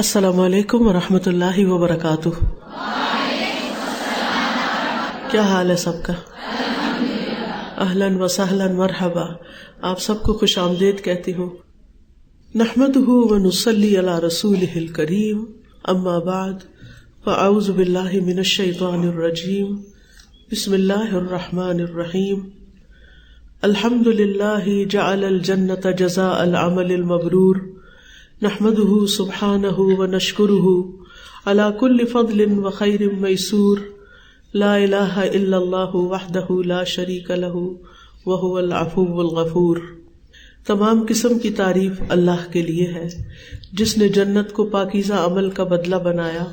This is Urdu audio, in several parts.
السلام علیکم ورحمۃ اللہ وبرکاتہ۔ کیا حال ہے سب کا؟ اہلاً و سہلاً مرحبا، آپ سب کو خوش آمدید کہتی ہوں۔ نحمدہ ونصلی علی رسولہ الکریم، اما بعد فاعوذ باللہ من الشیطان الرجیم، بسم اللہ الرحمن الرحیم۔ الحمد للہ جعل الجنۃ جزاء العمل المبرور، نحمده سبحانه ونشکره على كل فضل وخير ميسور، لا الہ الا اللہ وحدہ لا شریک له وهو العفو الغفور۔ تمام قسم کی تعریف اللہ کے لیے ہے جس نے جنت کو پاکیزہ عمل کا بدلہ بنایا۔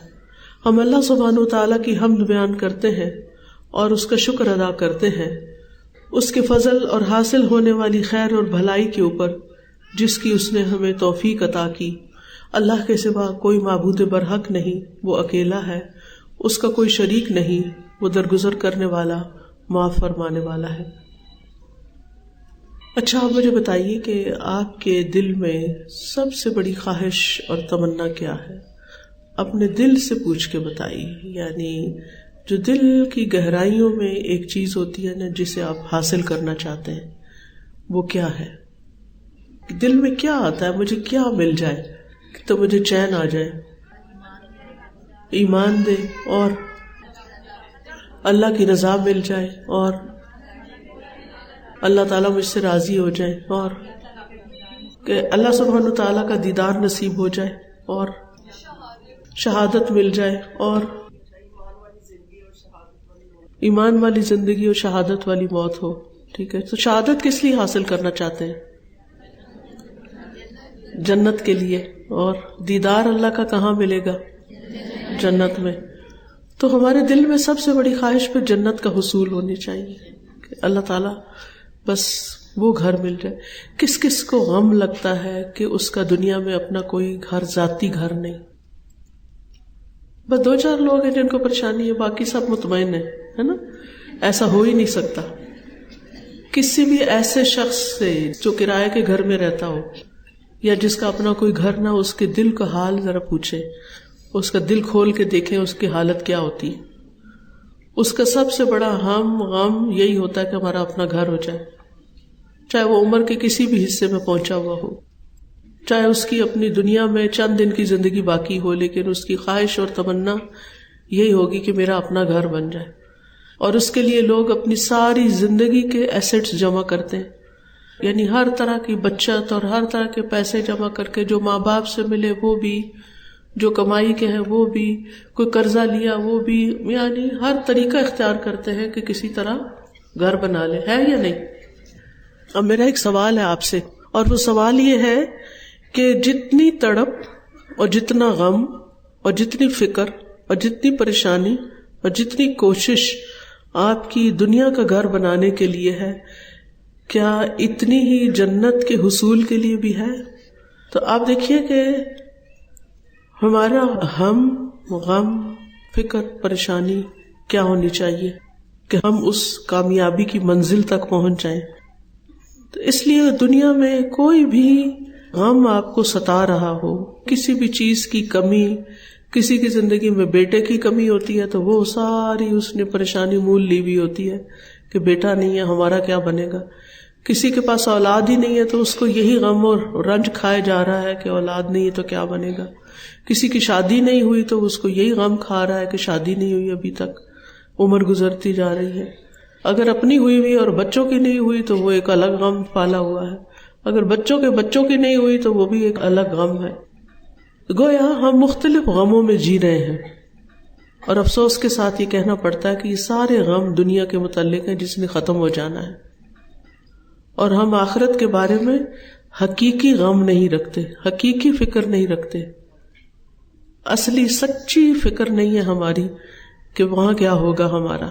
ہم اللہ سبحانہ وتعالیٰ کی حمد بیان کرتے ہیں اور اس کا شکر ادا کرتے ہیں اس کے فضل اور حاصل ہونے والی خیر اور بھلائی کے اوپر جس کی اس نے ہمیں توفیق عطا کی۔ اللہ کے سوا کوئی معبود برحق نہیں، وہ اکیلا ہے، اس کا کوئی شریک نہیں، وہ درگزر کرنے والا، معاف فرمانے والا ہے۔ اچھا، آپ مجھے بتائیے کہ آپ کے دل میں سب سے بڑی خواہش اور تمنا کیا ہے؟ اپنے دل سے پوچھ کے بتائیے، یعنی جو دل کی گہرائیوں میں ایک چیز ہوتی ہے نا جسے آپ حاصل کرنا چاہتے ہیں، وہ کیا ہے؟ دل میں کیا آتا ہے؟ مجھے کیا مل جائے تو مجھے چین آ جائے؟ ایمان دے، اور اللہ کی رضا مل جائے، اور اللہ تعالیٰ مجھ سے راضی ہو جائے، اور کہ اللہ سبحانہ تعالیٰ کا دیدار نصیب ہو جائے، اور شہادت مل جائے، اور ایمان والی زندگی اور شہادت والی موت ہو۔ ٹھیک ہے، تو شہادت کس لیے حاصل کرنا چاہتے ہیں؟ جنت کے لیے۔ اور دیدار اللہ کا کہاں ملے گا؟ جنت میں۔ تو ہمارے دل میں سب سے بڑی خواہش پہ جنت کا حصول ہونی چاہیے کہ اللہ تعالیٰ بس وہ گھر مل جائے۔ کس کس کو غم لگتا ہے کہ اس کا دنیا میں اپنا کوئی گھر، ذاتی گھر نہیں؟ بس 2-4 لوگ ہیں جن کو پریشانی ہے، باقی سب مطمئن ہیں، ہے نا؟ ایسا ہو ہی نہیں سکتا۔ کسی بھی ایسے شخص سے جو کرائے کے گھر میں رہتا ہو یا جس کا اپنا کوئی گھر نہ ہو، اس کے دل کا حال ذرا پوچھے، اس کا دل کھول کے دیکھیں اس کی حالت کیا ہوتی ہے۔ اس کا سب سے بڑا غم یہی ہوتا ہے کہ ہمارا اپنا گھر ہو جائے، چاہے وہ عمر کے کسی بھی حصے میں پہنچا ہوا ہو، چاہے اس کی اپنی دنیا میں چند دن کی زندگی باقی ہو، لیکن اس کی خواہش اور تمنا یہی ہوگی کہ میرا اپنا گھر بن جائے۔ اور اس کے لیے لوگ اپنی ساری زندگی کے ایسٹس جمع کرتے ہیں، یعنی ہر طرح کی بچت اور ہر طرح کے پیسے جمع کر کے، جو ماں باپ سے ملے وہ بھی، جو کمائی کے ہیں وہ بھی، کوئی قرضہ لیا وہ بھی، یعنی ہر طریقہ اختیار کرتے ہیں کہ کسی طرح گھر بنا لے۔ ہے یا نہیں؟ اب میرا ایک سوال ہے آپ سے، اور وہ سوال یہ ہے کہ جتنی تڑپ اور جتنا غم اور جتنی فکر اور جتنی پریشانی اور جتنی کوشش آپ کی دنیا کا گھر بنانے کے لیے ہے، کیا اتنی ہی جنت کے حصول کے لیے بھی ہے؟ تو آپ دیکھیے کہ ہمارا غم، فکر، پریشانی کیا ہونی چاہیے کہ ہم اس کامیابی کی منزل تک پہنچ جائیں۔ تو اس لیے دنیا میں کوئی بھی غم آپ کو ستا رہا ہو، کسی بھی چیز کی کمی، کسی کی زندگی میں بیٹے کی کمی ہوتی ہے تو وہ ساری اس نے پریشانی مول لی ہوئی ہوتی ہے کہ بیٹا نہیں ہے، ہمارا کیا بنے گا۔ کسی کے پاس اولاد ہی نہیں ہے تو اس کو یہی غم اور رنج کھائے جا رہا ہے کہ اولاد نہیں ہے تو کیا بنے گا۔ کسی کی شادی نہیں ہوئی تو اس کو یہی غم کھا رہا ہے کہ شادی نہیں ہوئی، ابھی تک عمر گزرتی جا رہی ہے۔ اگر اپنی ہوئی اور بچوں کی نہیں ہوئی تو وہ ایک الگ غم پالا ہوا ہے، اگر بچوں کی نہیں ہوئی تو وہ بھی ایک الگ غم ہے۔ گویا ہم مختلف غموں میں جی رہے ہیں، اور افسوس کے ساتھ یہ کہنا پڑتا ہے کہ یہ سارے غم دنیا کے متعلق ہیں جس نے ختم ہو جانا ہے، اور ہم آخرت کے بارے میں حقیقی غم نہیں رکھتے، حقیقی فکر نہیں رکھتے، اصلی سچی فکر نہیں ہے ہماری کہ وہاں کیا ہوگا، ہمارا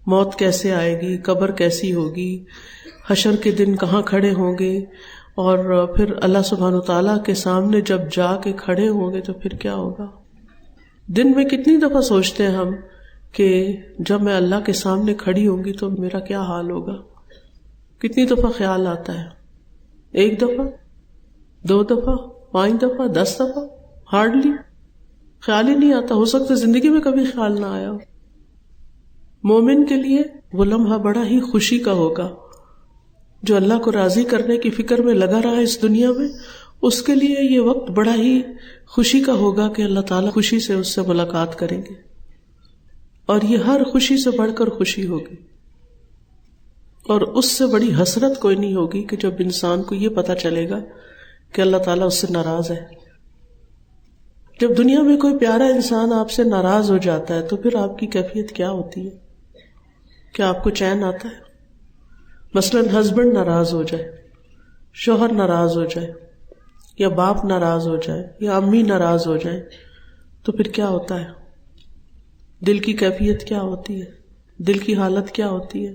موت کیسے آئے گی، قبر کیسی ہوگی، حشر کے دن کہاں کھڑے ہوں گے، اور پھر اللہ سبحانہ تعالیٰ کے سامنے جب جا کے کھڑے ہوں گے تو پھر کیا ہوگا۔ دن میں کتنی دفعہ سوچتے ہیں ہم کہ جب میں اللہ کے سامنے کھڑی ہوں گی تو میرا کیا حال ہوگا؟ کتنی دفعہ خیال آتا ہے؟ 1 دفعہ، 2 دفعہ، 5 دفعہ، 10 دفعہ؟ ہارڈلی خیال ہی نہیں آتا. ہو سکتا زندگی میں کبھی خیال نہ آیا ہو. مومن کے لیے وہ لمحہ بڑا ہی خوشی کا ہوگا. جو اللہ کو راضی کرنے کی فکر میں لگا رہا ہے اس دنیا میں، اس کے لیے یہ وقت بڑا ہی خوشی کا ہوگا کہ اللہ تعالیٰ خوشی سے اس سے ملاقات کریں گے. اور یہ ہر خوشی سے بڑھ کر خوشی ہوگی. اور اس سے بڑی حسرت کوئی نہیں ہوگی کہ جب انسان کو یہ پتا چلے گا کہ اللہ تعالیٰ اس سے ناراض ہے. جب دنیا میں کوئی پیارا انسان آپ سے ناراض ہو جاتا ہے تو پھر آپ کی کیفیت کیا ہوتی ہے؟ کیا آپ کو چین آتا ہے؟ مثلاً ہسبینڈ ناراض ہو جائے، شوہر ناراض ہو جائے، یا باپ ناراض ہو جائے، یا امی ناراض ہو جائے، تو پھر کیا ہوتا ہے؟ دل کی کیفیت کیا ہوتی ہے؟ دل کی حالت کیا ہوتی ہے؟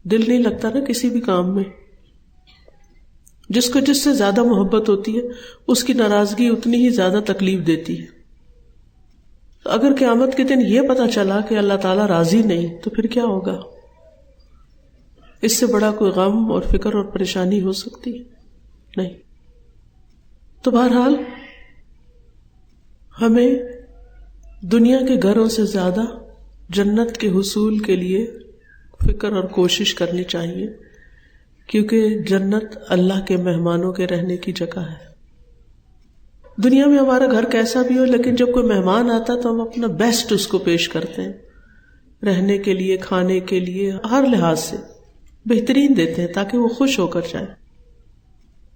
دل نہیں لگتا نا کسی بھی کام میں. جس کو جس سے زیادہ محبت ہوتی ہے اس کی ناراضگی اتنی ہی زیادہ تکلیف دیتی ہے. اگر قیامت کے دن یہ پتا چلا کہ اللہ تعالیٰ راضی نہیں تو پھر کیا ہوگا؟ اس سے بڑا کوئی غم اور فکر اور پریشانی ہو سکتی ہے؟ نہیں. تو بہرحال ہمیں دنیا کے گھروں سے زیادہ جنت کے حصول کے لیے فکر اور کوشش کرنی چاہیے، کیونکہ جنت اللہ کے مہمانوں کے رہنے کی جگہ ہے. دنیا میں ہمارا گھر کیسا بھی ہو، لیکن جب کوئی مہمان آتا تو ہم اپنا بیسٹ اس کو پیش کرتے ہیں، رہنے کے لیے، کھانے کے لیے، ہر لحاظ سے بہترین دیتے ہیں تاکہ وہ خوش ہو کر جائے.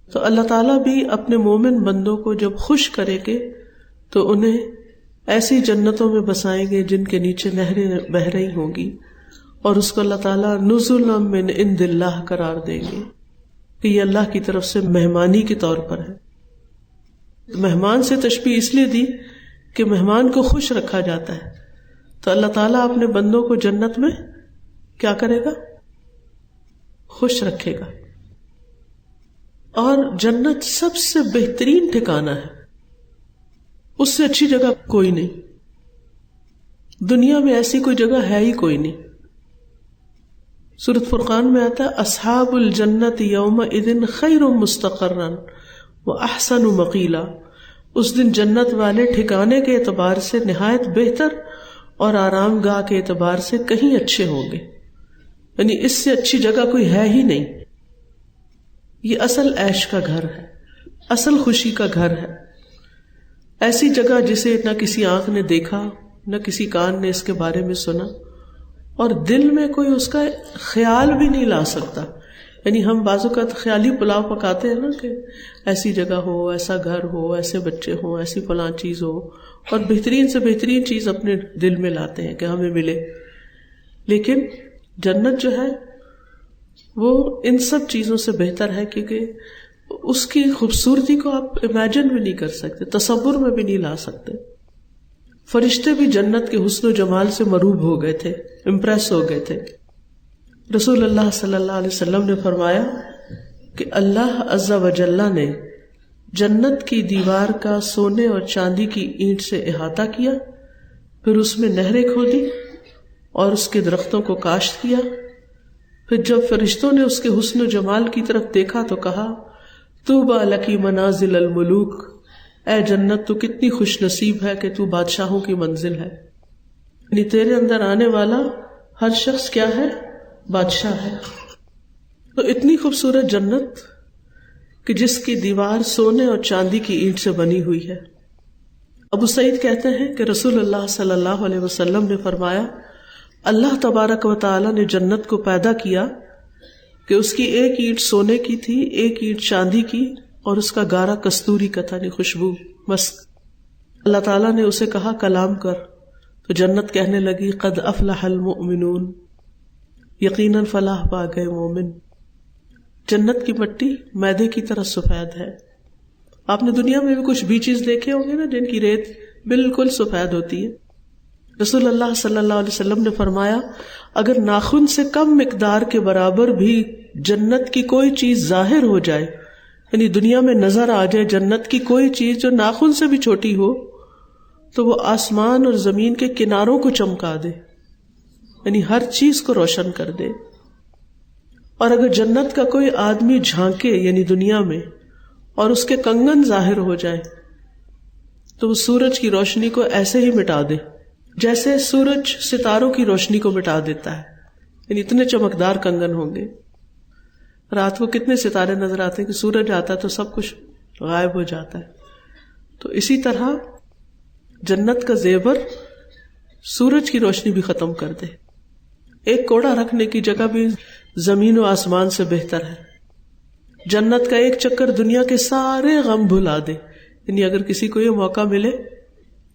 تو اللہ تعالیٰ بھی اپنے مومن بندوں کو جب خوش کرے گے تو انہیں ایسی جنتوں میں بسائیں گے جن کے نیچے نہریں بہہ رہی ہوں گی، اور اس کو اللہ تعالیٰ نزلا من عند اللہ قرار دیں گے کہ یہ اللہ کی طرف سے مہمانی کے طور پر ہے. مہمان سے تشبیہ اس لیے دی کہ مہمان کو خوش رکھا جاتا ہے، تو اللہ تعالیٰ اپنے بندوں کو جنت میں کیا کرے گا؟ خوش رکھے گا. اور جنت سب سے بہترین ٹھکانہ ہے، اس سے اچھی جگہ کوئی نہیں. دنیا میں ایسی کوئی جگہ ہے ہی کوئی نہیں. سورۃ فرقان میں آتا ہے اصحاب الجنت یومئذ خیر مستقرا واحسن مقیلا. اس دن جنت والے ٹھکانے کے اعتبار سے نہایت بہتر اور آرام گاہ کے اعتبار سے کہیں اچھے ہوں گے. یعنی اس سے اچھی جگہ کوئی ہے ہی نہیں. یہ اصل عیش کا گھر ہے، اصل خوشی کا گھر ہے. ایسی جگہ جسے نہ کسی آنکھ نے دیکھا، نہ کسی کان نے اس کے بارے میں سنا، اور دل میں کوئی اس کا خیال بھی نہیں لا سکتا. یعنی ہم بعض اوقات خیالی پلاؤ پکاتے ہیں نا کہ ایسی جگہ ہو، ایسا گھر ہو، ایسے بچے ہوں، ایسی فلاں چیز ہو، اور بہترین سے بہترین چیز اپنے دل میں لاتے ہیں کہ ہمیں ملے. لیکن جنت جو ہے وہ ان سب چیزوں سے بہتر ہے، کیونکہ اس کی خوبصورتی کو آپ امیجن بھی نہیں کر سکتے، تصور میں بھی نہیں لا سکتے. فرشتے بھی جنت کے حسن و جمال سے مروب ہو گئے تھے، امپریس ہو گئے تھے. رسول اللہ صلی اللہ علیہ وسلم نے فرمایا کہ اللہ عز و جل نے جنت کی دیوار کا سونے اور چاندی کی اینٹ سے احاطہ کیا، پھر اس میں نہریں کھودی اور اس کے درختوں کو کاشت کیا. پھر جب فرشتوں نے اس کے حسن و جمال کی طرف دیکھا تو کہا طوبی لکی منازل الملوک، اے جنت تو کتنی خوش نصیب ہے کہ تو بادشاہوں کی منزل ہے. یعنی تیرے اندر آنے والا ہر شخص کیا ہے؟ بادشاہ ہے. تو اتنی خوبصورت جنت کہ جس کی دیوار سونے اور چاندی کی اینٹ سے بنی ہوئی ہے. ابو سعید کہتے ہیں کہ رسول اللہ صلی اللہ علیہ وسلم نے فرمایا اللہ تبارک و تعالی نے جنت کو پیدا کیا کہ اس کی ایک اینٹ سونے کی تھی، ایک اینٹ چاندی کی، اور اس کا گارا کستوری کا تھا، خوشبو مسک. اللہ تعالیٰ نے اسے کہا کلام کر، تو جنت کہنے لگی قد افلح المؤمنون، یقیناً فلاح پا گئے مومن. جنت کی مٹی میدے کی طرح سفید ہے. آپ نے دنیا میں بھی کچھ بیچز دیکھے ہوں گے نا جن کی ریت بالکل سفید ہوتی ہے. رسول اللہ صلی اللہ علیہ وسلم نے فرمایا اگر ناخن سے کم مقدار کے برابر بھی جنت کی کوئی چیز ظاہر ہو جائے، یعنی دنیا میں نظر آ جائے جنت کی کوئی چیز جو ناخن سے بھی چھوٹی ہو، تو وہ آسمان اور زمین کے کناروں کو چمکا دے، یعنی ہر چیز کو روشن کر دے. اور اگر جنت کا کوئی آدمی جھانکے یعنی دنیا میں، اور اس کے کنگن ظاہر ہو جائیں تو وہ سورج کی روشنی کو ایسے ہی مٹا دے جیسے سورج ستاروں کی روشنی کو مٹا دیتا ہے. یعنی اتنے چمکدار کنگن ہوں گے. رات کو کتنے ستارے نظر آتے ہیں کہ سورج آتا ہے تو سب کچھ غائب ہو جاتا ہے. تو اسی طرح جنت کا زیور سورج کی روشنی بھی ختم کر دے. ایک کوڑا رکھنے کی جگہ بھی زمین و آسمان سے بہتر ہے. جنت کا ایک چکر دنیا کے سارے غم بھلا دے. یعنی اگر کسی کو یہ موقع ملے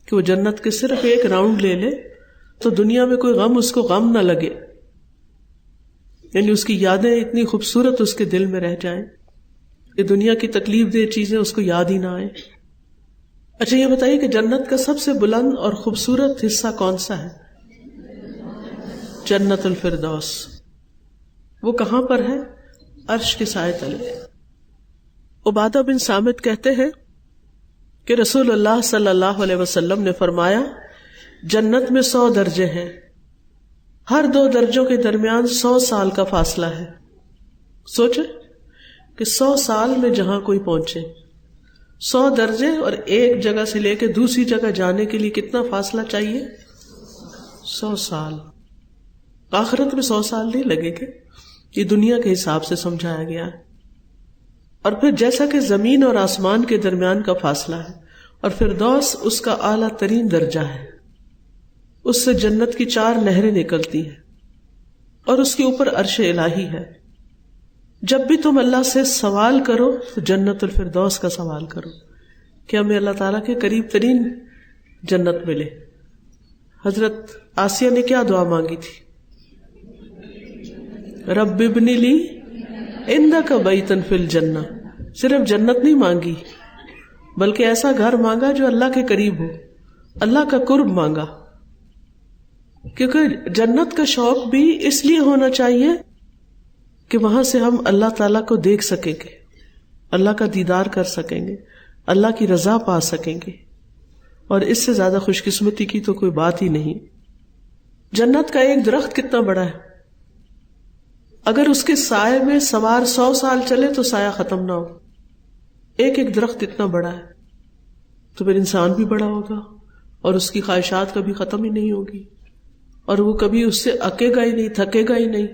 کہ وہ جنت کے صرف ایک راؤنڈ لے لے تو دنیا میں کوئی غم اس کو غم نہ لگے. یعنی اس کی یادیں اتنی خوبصورت اس کے دل میں رہ جائیں کہ دنیا کی تکلیف دہ چیزیں اس کو یاد ہی نہ آئیں. اچھا یہ بتائیے کہ جنت کا سب سے بلند اور خوبصورت حصہ کون سا ہے؟ جنت الفردوس. وہ کہاں پر ہے؟ عرش کے سائے تلے. عبادہ بن صامت کہتے ہیں کہ رسول اللہ صلی اللہ علیہ وسلم نے فرمایا جنت میں 100 درجے ہیں، ہر 2 درجوں کے درمیان 100 سال کا فاصلہ ہے. سوچے کہ 100 سال میں جہاں کوئی پہنچے، 100 درجے اور ایک جگہ سے لے کے دوسری جگہ جانے کے لیے کتنا فاصلہ چاہیے؟ 100 سال. آخرت میں 100 سال نہیں لگے گے. یہ دنیا کے حساب سے سمجھایا گیا ہے. اور پھر جیسا کہ زمین اور آسمان کے درمیان کا فاصلہ ہے اور فردوس اس کا اعلیٰ ترین درجہ ہے، اس سے جنت کی 4 نہریں نکلتی ہیں اور اس کے اوپر عرش الہی ہے. جب بھی تم اللہ سے سوال کرو تو جنت الفردوس کا سوال کرو کہ ہمیں اللہ تعالیٰ کے قریب ترین جنت ملے. حضرت آسیہ نے کیا دعا مانگی تھی؟ رب ابن لی عندک بیتا فی الجنہ. صرف جنت نہیں مانگی بلکہ ایسا گھر مانگا جو اللہ کے قریب ہو، اللہ کا قرب مانگا. کیونکہ جنت کا شوق بھی اس لیے ہونا چاہیے کہ وہاں سے ہم اللہ تعالیٰ کو دیکھ سکیں گے، اللہ کا دیدار کر سکیں گے، اللہ کی رضا پا سکیں گے. اور اس سے زیادہ خوش قسمتی کی تو کوئی بات ہی نہیں. جنت کا ایک درخت کتنا بڑا ہے، اگر اس کے سائے میں سوار 100 سال چلے تو سایہ ختم نہ ہو. ایک ایک درخت اتنا بڑا ہے تو پھر انسان بھی بڑا ہوگا اور اس کی خواہشات کبھی ختم ہی نہیں ہوگی اور وہ کبھی اس سے اکے گا ہی نہیں، تھکے گا ہی نہیں.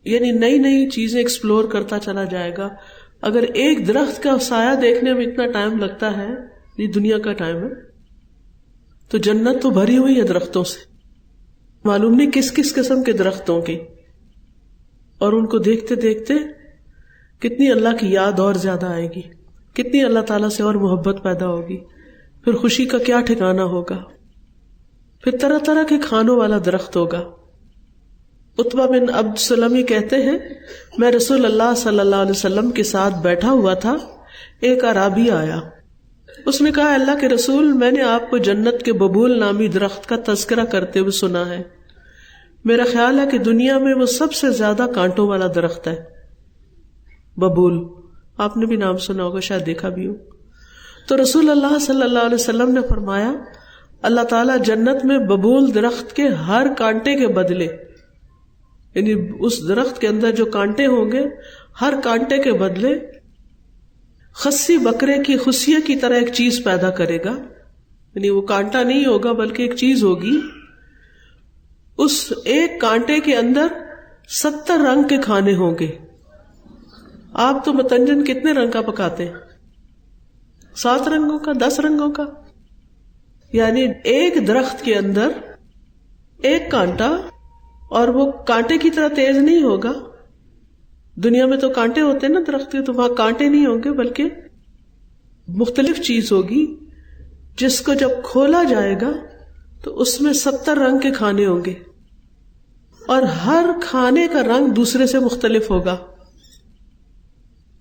یعنی نئی نئی چیزیں ایکسپلور کرتا چلا جائے گا. اگر ایک درخت کا سایہ دیکھنے میں اتنا ٹائم لگتا ہے، یہ دنیا کا ٹائم ہے، تو جنت تو بھری ہوئی ہے درختوں سے. معلوم نہیں کس کس قسم کے درختوں کی. اور ان کو دیکھتے دیکھتے کتنی اللہ کی یاد اور زیادہ آئے گی، کتنی اللہ تعالیٰ سے اور محبت پیدا ہوگی. پھر خوشی کا کیا ٹھکانہ ہوگا. پھر طرح طرح کے کھانوں والا درخت ہوگا. عتبہ بن عبد سلمی کہتے ہیں میں رسول اللہ صلی اللہ علیہ وسلم کے ساتھ بیٹھا ہوا تھا، ایک اعرابی آیا. اس نے کہا اللہ کے رسول، میں نے آپ کو جنت کے ببول نامی درخت کا تذکرہ کرتے ہوئے سنا ہے. میرا خیال ہے کہ دنیا میں وہ سب سے زیادہ کانٹوں والا درخت ہے. ببول آپ نے بھی نام سنا ہوگا، شاید دیکھا بھی ہو. تو رسول اللہ صلی اللہ علیہ وسلم نے فرمایا اللہ تعالیٰ جنت میں ببول درخت کے ہر کانٹے کے بدلے، یعنی اس درخت کے اندر جو کانٹے ہوں گے ہر کانٹے کے بدلے خصی بکرے کی خصیے کی طرح ایک چیز پیدا کرے گا. یعنی وہ کانٹا نہیں ہوگا بلکہ ایک چیز ہوگی. اس ایک کانٹے کے اندر 70 رنگ کے کھانے ہوں گے. آپ تو متنجن کتنے رنگ کا پکاتے ہیں؟ 7 رنگوں کا، 10 رنگوں کا. یعنی ایک درخت کے اندر ایک کانٹا، اور وہ کانٹے کی طرح تیز نہیں ہوگا. دنیا میں تو کانٹے ہوتے ہیں نا درخت کے، تو وہاں کانٹے نہیں ہوں گے بلکہ مختلف چیز ہوگی جس کو جب کھولا جائے گا تو اس میں 70 رنگ کے کھانے ہوں گے اور ہر کھانے کا رنگ دوسرے سے مختلف ہوگا.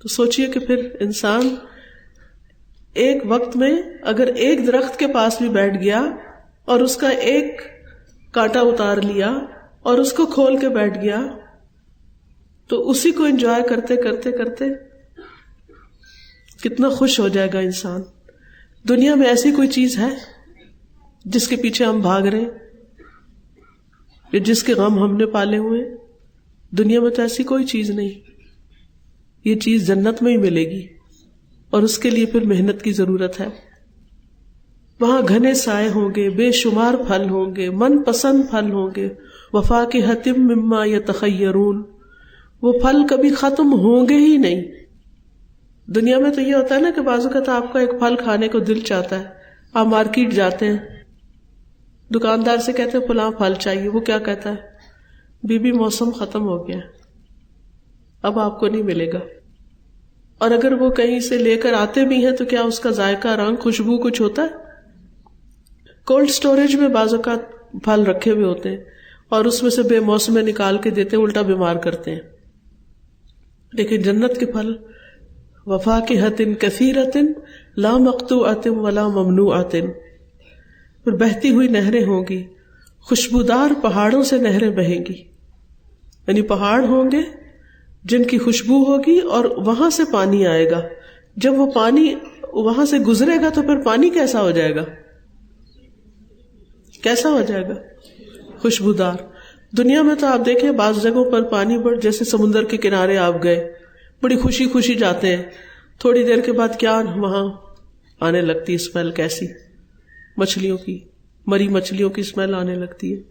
تو سوچئے کہ پھر انسان ایک وقت میں اگر ایک درخت کے پاس بھی بیٹھ گیا اور اس کا ایک کانٹا اتار لیا اور اس کو کھول کے بیٹھ گیا تو اسی کو انجوائے کرتے کرتے کرتے کتنا خوش ہو جائے گا انسان. دنیا میں ایسی کوئی چیز ہے جس کے پیچھے ہم بھاگ رہے ہیں یا جس کے غم ہم نے پالے ہوئے؟ دنیا میں تو ایسی کوئی چیز نہیں. یہ چیز جنت میں ہی ملے گی اور اس کے لیے پھر محنت کی ضرورت ہے. وہاں گھنے سائے ہوں گے، بے شمار پھل ہوں گے، من پسند پھل ہوں گے. وفاکہۃ مما یتخیرون، وہ پھل کبھی ختم ہوں گے ہی نہیں. دنیا میں تو یہ ہوتا ہے نا کہ بعض اوقات آپ کا ایک پھل کھانے کو دل چاہتا ہے، آپ مارکیٹ جاتے ہیں، دکاندار سے کہتے ہیں فلاں پھل چاہیے، وہ کیا کہتا ہے، بی موسم ختم ہو گیا، اب آپ کو نہیں ملے گا. اور اگر وہ کہیں سے لے کر آتے بھی ہیں تو کیا اس کا ذائقہ، رنگ، خوشبو کچھ ہوتا ہے؟ کولڈ سٹوریج میں بعض اوقات پھل رکھے ہوئے ہوتے ہیں اور اس میں سے بے موسم نکال کے دیتے ہیں، الٹا بیمار کرتے ہیں. لیکن جنت کے پھل وفاکہۃ کثیرۃ لا مقطوعۃ ولا ممنوعۃ، پھر بہتی ہوئی نہریں ہوں گی، خوشبودار پہاڑوں سے نہریں بہیں گی. یعنی پہاڑ ہوں گے جن کی خوشبو ہوگی اور وہاں سے پانی آئے گا. جب وہ پانی وہاں سے گزرے گا تو پھر پانی کیسا ہو جائے گا؟ کیسا ہو جائے گا؟ خوشبودار. دنیا میں تو آپ دیکھیں بعض جگہوں پر پانی جیسے سمندر کے کنارے آپ گئے، بڑی خوشی خوشی جاتے ہیں، تھوڑی دیر کے بعد کیا وہاں آنے لگتی ہے اسمیل، کیسی؟ مچھلیوں کی، مری مچھلیوں کی اسمیل آنے لگتی ہے،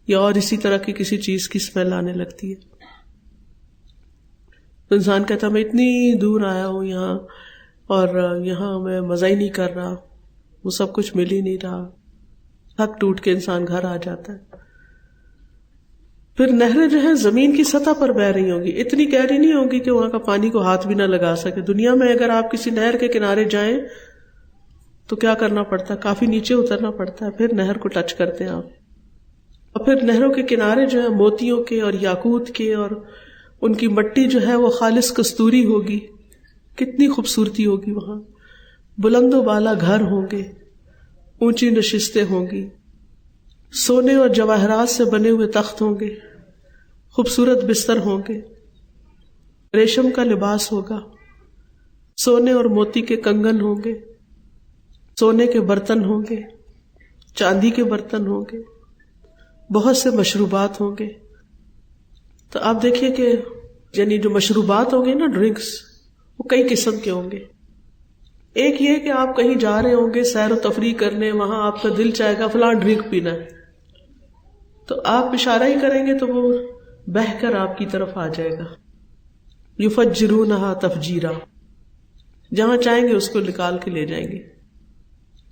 یا اور اسی طرح کی کسی چیز کی اسمیل آنے لگتی ہے. تو انسان کہتا میں اتنی دور آیا ہوں یہاں اور یہاں میں مزہ ہی نہیں کر رہا، وہ سب کچھ مل ہی نہیں رہا، تھک ٹوٹ کے انسان گھر آ جاتا ہے. پھر نہریں جو ہیں زمین کی سطح پر بہ رہی ہوں گی، اتنی گہری نہیں ہوں گی کہ وہاں کا پانی کو ہاتھ بھی نہ لگا سکے. دنیا میں اگر آپ کسی نہر کے کنارے جائیں تو کیا کرنا پڑتا ہے؟ کافی نیچے اترنا پڑتا ہے، پھر نہر کو ٹچ کرتے ہیں آپ. اور پھر نہروں کے کنارے جو ہیں موتیوں کے اور یاقوت کے، اور ان کی مٹی جو ہے وہ خالص کستوری ہوگی. کتنی خوبصورتی ہوگی وہاں. بلند و بالا گھر ہوں گے، اونچی نشستیں ہوں گی، سونے اور جواہرات سے بنے ہوئے تخت ہوں گے، خوبصورت بستر ہوں گے، ریشم کا لباس ہوگا، سونے اور موتی کے کنگن ہوں گے، سونے کے برتن ہوں گے، چاندی کے برتن ہوں گے، بہت سے مشروبات ہوں گے. تو آپ دیکھیے کہ یعنی جو مشروبات ہوں گے نا، ڈرنکس، وہ کئی قسم کے ہوں گے. ایک یہ کہ آپ کہیں جا رہے ہوں گے سیر و تفریح کرنے، وہاں آپ کا دل چاہے گا فلاں ڈرنک پینا ہے، تو آپ اشارہ ہی کریں گے تو وہ بہہ کر آپ کی طرف آ جائے گا. یفجرونہا تفجیرا، جہاں چاہیں گے اس کو نکال کے لے جائیں گے.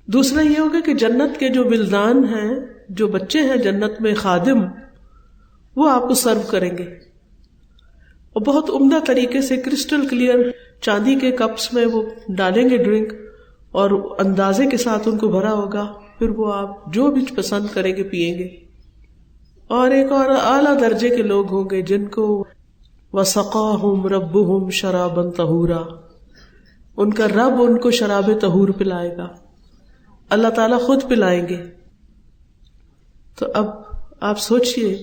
دوسرا یہ ہوگا کہ جنت کے جو ولدان ہیں، جو بچے ہیں جنت میں، خادم، وہ آپ کو سرو کریں گے، اور بہت عمدہ طریقے سے کرسٹل کلیئر چاندی کے کپس میں وہ ڈالیں گے ڈرنک، اور اندازے کے ساتھ ان کو بھرا ہوگا. پھر وہ آپ جو بھی پسند کریں گے پیئیں گے. اور ایک اور اعلیٰ درجے کے لوگ ہوں گے جن کو وَسَقَاهُمْ رَبُّهُمْ شَرَابًا طَهُورًا، ان کا رب ان کو شراب طہور پلائے گا، اللہ تعالیٰ خود پلائیں گے. تو اب آپ سوچئے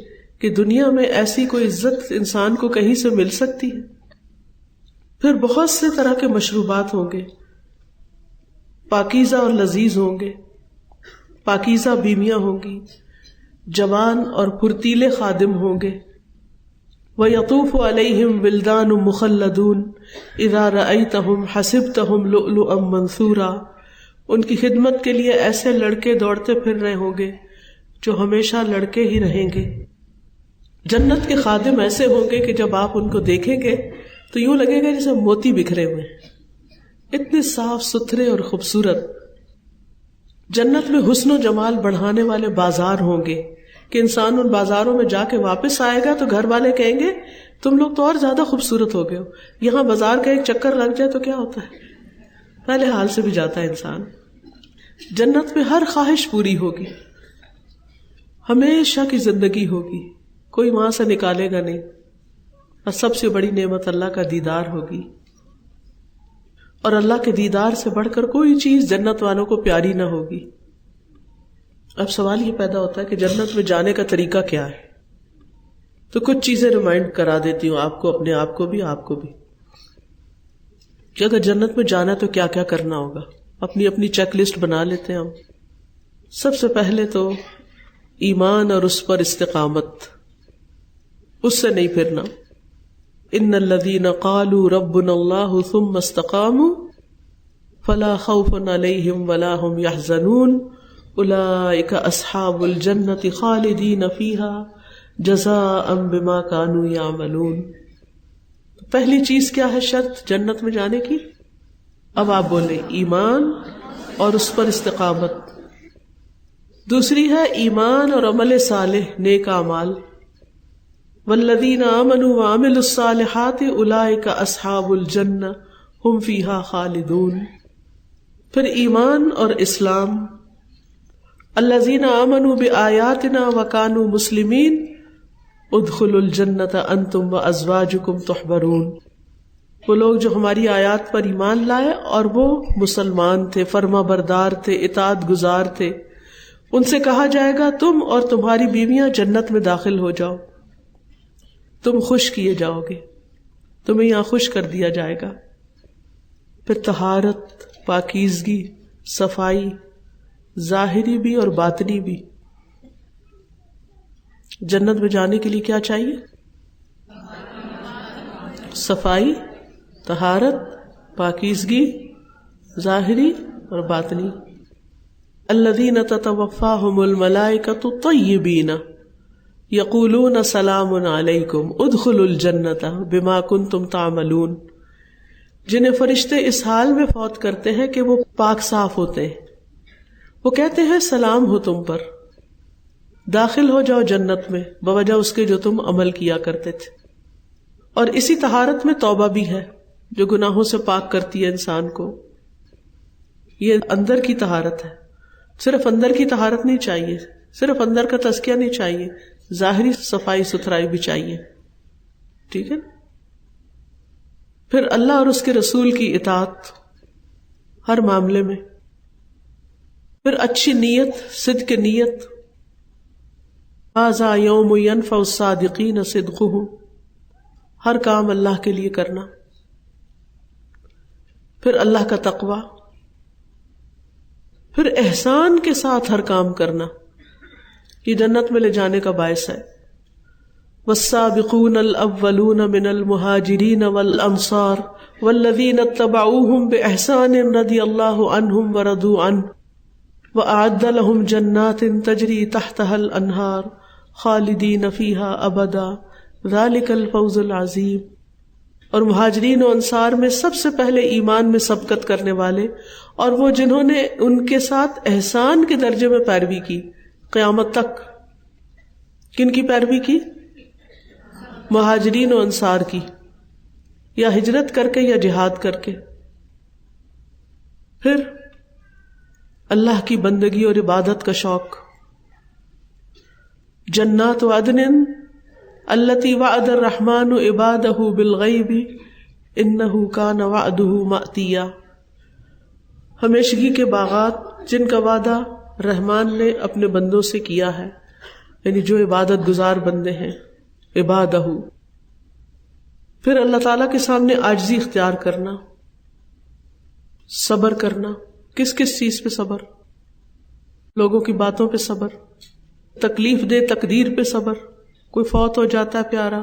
کہ دنیا میں ایسی کوئی عزت انسان کو کہیں سے مل سکتی ہے. پھر بہت سے طرح کے مشروبات ہوں گے، پاکیزہ اور لذیذ ہوں گے، پاکیزہ بیویاں ہوں گی، جوان اور پھرتیلے خادم ہوں گے. وَيَطُوفُ عَلَيْهِمْ وِلْدَانٌ مُخَلَّدُونَ إِذَا رَأَيْتَهُمْ حَسِبْتَهُمْ لُؤْلُؤًا مَنْثُورًا، ان کی خدمت کے لیے ایسے لڑکے دوڑتے پھر رہے ہوں گے جو ہمیشہ لڑکے ہی رہیں گے. جنت کے خادم ایسے ہوں گے کہ جب آپ ان کو دیکھیں گے تو یوں لگے گا جیسے موتی بکھرے ہوئے، اتنے صاف ستھرے اور خوبصورت. جنت میں حسن و جمال بڑھانے والے بازار ہوں گے کہ انسان ان بازاروں میں جا کے واپس آئے گا تو گھر والے کہیں گے تم لوگ تو اور زیادہ خوبصورت ہو گئے ہو. یہاں بازار کا ایک چکر لگ جائے تو کیا ہوتا ہے، پہلے حال سے بھی جاتا ہے انسان. جنت میں ہر خواہش پوری ہوگی، ہمیشہ کی زندگی ہوگی، کوئی وہاں سے نکالے گا نہیں. اور سب سے بڑی نعمت اللہ کا دیدار ہوگی، اور اللہ کے دیدار سے بڑھ کر کوئی چیز جنت والوں کو پیاری نہ ہوگی. اب سوال یہ پیدا ہوتا ہے کہ جنت میں جانے کا طریقہ کیا ہے؟ تو کچھ چیزیں ریمائنڈ کرا دیتی ہوں آپ کو، اپنے آپ کو بھی، آپ کو بھی، کہ اگر جنت میں جانا تو کیا کیا کرنا ہوگا. اپنی اپنی چیک لسٹ بنا لیتے ہیں ہم. سب سے پہلے تو ایمان اور اس پر استقامت، اس سے نہیں پھرنا. ان الذین قالوا ربنا اللہ ثم استقاموا فلا خوف علیہم ولا هم يحزنون اولئک اصحاب الجنۃ خالدین فیہا جزاء بما كانوا يعملون. پہلی چیز کیا ہے شرط جنت میں جانے کی؟ اب آپ بولیں ایمان اور اس پر استقامت. دوسری ہے ایمان اور عمل صالح، نیک اعمال. والذین آمنوا وعملوا الصالحات اولئک اصحاب الجنہ ہم فیہا خالدون. پھر ایمان اور اسلام. الذین آمنوا بآیاتنا وکانوا مسلمین ادخلوا الجنۃ انتم وازواجکم تحبرون. وہ لوگ جو ہماری آیات پر ایمان لائے اور وہ مسلمان تھے، فرما بردار تھے، اطاعت گزار تھے، ان سے کہا جائے گا تم اور تمہاری بیویاں جنت میں داخل ہو جاؤ، تم خوش کیے جاؤ گے، تمہیں یہاں خوش کر دیا جائے گا. پھر طہارت، پاکیزگی، صفائی، ظاہری بھی اور باطنی بھی. جنت میں جانے کے لیے کیا چاہیے؟ صفائی، طہارت، پاکیزگی، ظاہری اور باطنی. الذین تتوفاہم الملائکۃ طیبین یقولون سلام علیکم ادخلوا الجنۃ بما کنتم تعملون. جنہیں فرشتے اس حال میں فوت کرتے ہیں کہ وہ پاک صاف ہوتے ہیں، وہ کہتے ہیں سلام ہو تم پر، داخل ہو جاؤ جنت میں بوجہ اس کے جو تم عمل کیا کرتے تھے. اور اسی طہارت میں توبہ بھی ہے جو گناہوں سے پاک کرتی ہے انسان کو. یہ اندر کی طہارت ہے. صرف اندر کی طہارت نہیں چاہیے، صرف اندر کا تزکیہ نہیں چاہیے، ظاہری صفائی ستھرائی بھی چاہیے. ٹھیک ہے. پھر اللہ اور اس کے رسول کی اطاعت ہر معاملے میں. پھر اچھی نیت، صدق نیت. ھذا یوم ینفع الصادقین صدقہم. ہر کام اللہ کے لیے کرنا. پھر اللہ کا تقوی. پھر احسان کے ساتھ ہر کام کرنا، یہ جنت میں لے جانے کا باعث ہے. والسابقون الاولون من المہاجرین والانصار والذین اتبعوہم باحسان رضی اللہ عنہم ورضوا عنہ واعد لهم جنات تجری تحتها الانہار خالدین فیہا ابدا ذلک الفوز العظیم. اور مہاجرین و انصار میں سب سے پہلے ایمان میں سبقت کرنے والے اور وہ جنہوں نے ان کے ساتھ احسان کے درجے میں پیروی کی قیامت تک. کن کی پیروی کی؟ مہاجرین و انصار کی، یا ہجرت کر کے یا جہاد کر کے. پھر اللہ کی بندگی اور عبادت کا شوق. جنات عدن التی وعد الرحمن عبادہ بالغیب انہ کان وعدہ مأتیا. ہمیشگی کے باغات جن کا وعدہ رحمان نے اپنے بندوں سے کیا ہے، یعنی جو عبادت گزار بندے ہیں. عبادہ. پھر اللہ تعالیٰ کے سامنے عاجزی اختیار کرنا، صبر کرنا. کس کس چیز پہ صبر؟ لوگوں کی باتوں پہ صبر، تکلیف دے تقدیر پہ صبر، کوئی فوت ہو جاتا ہے پیارا،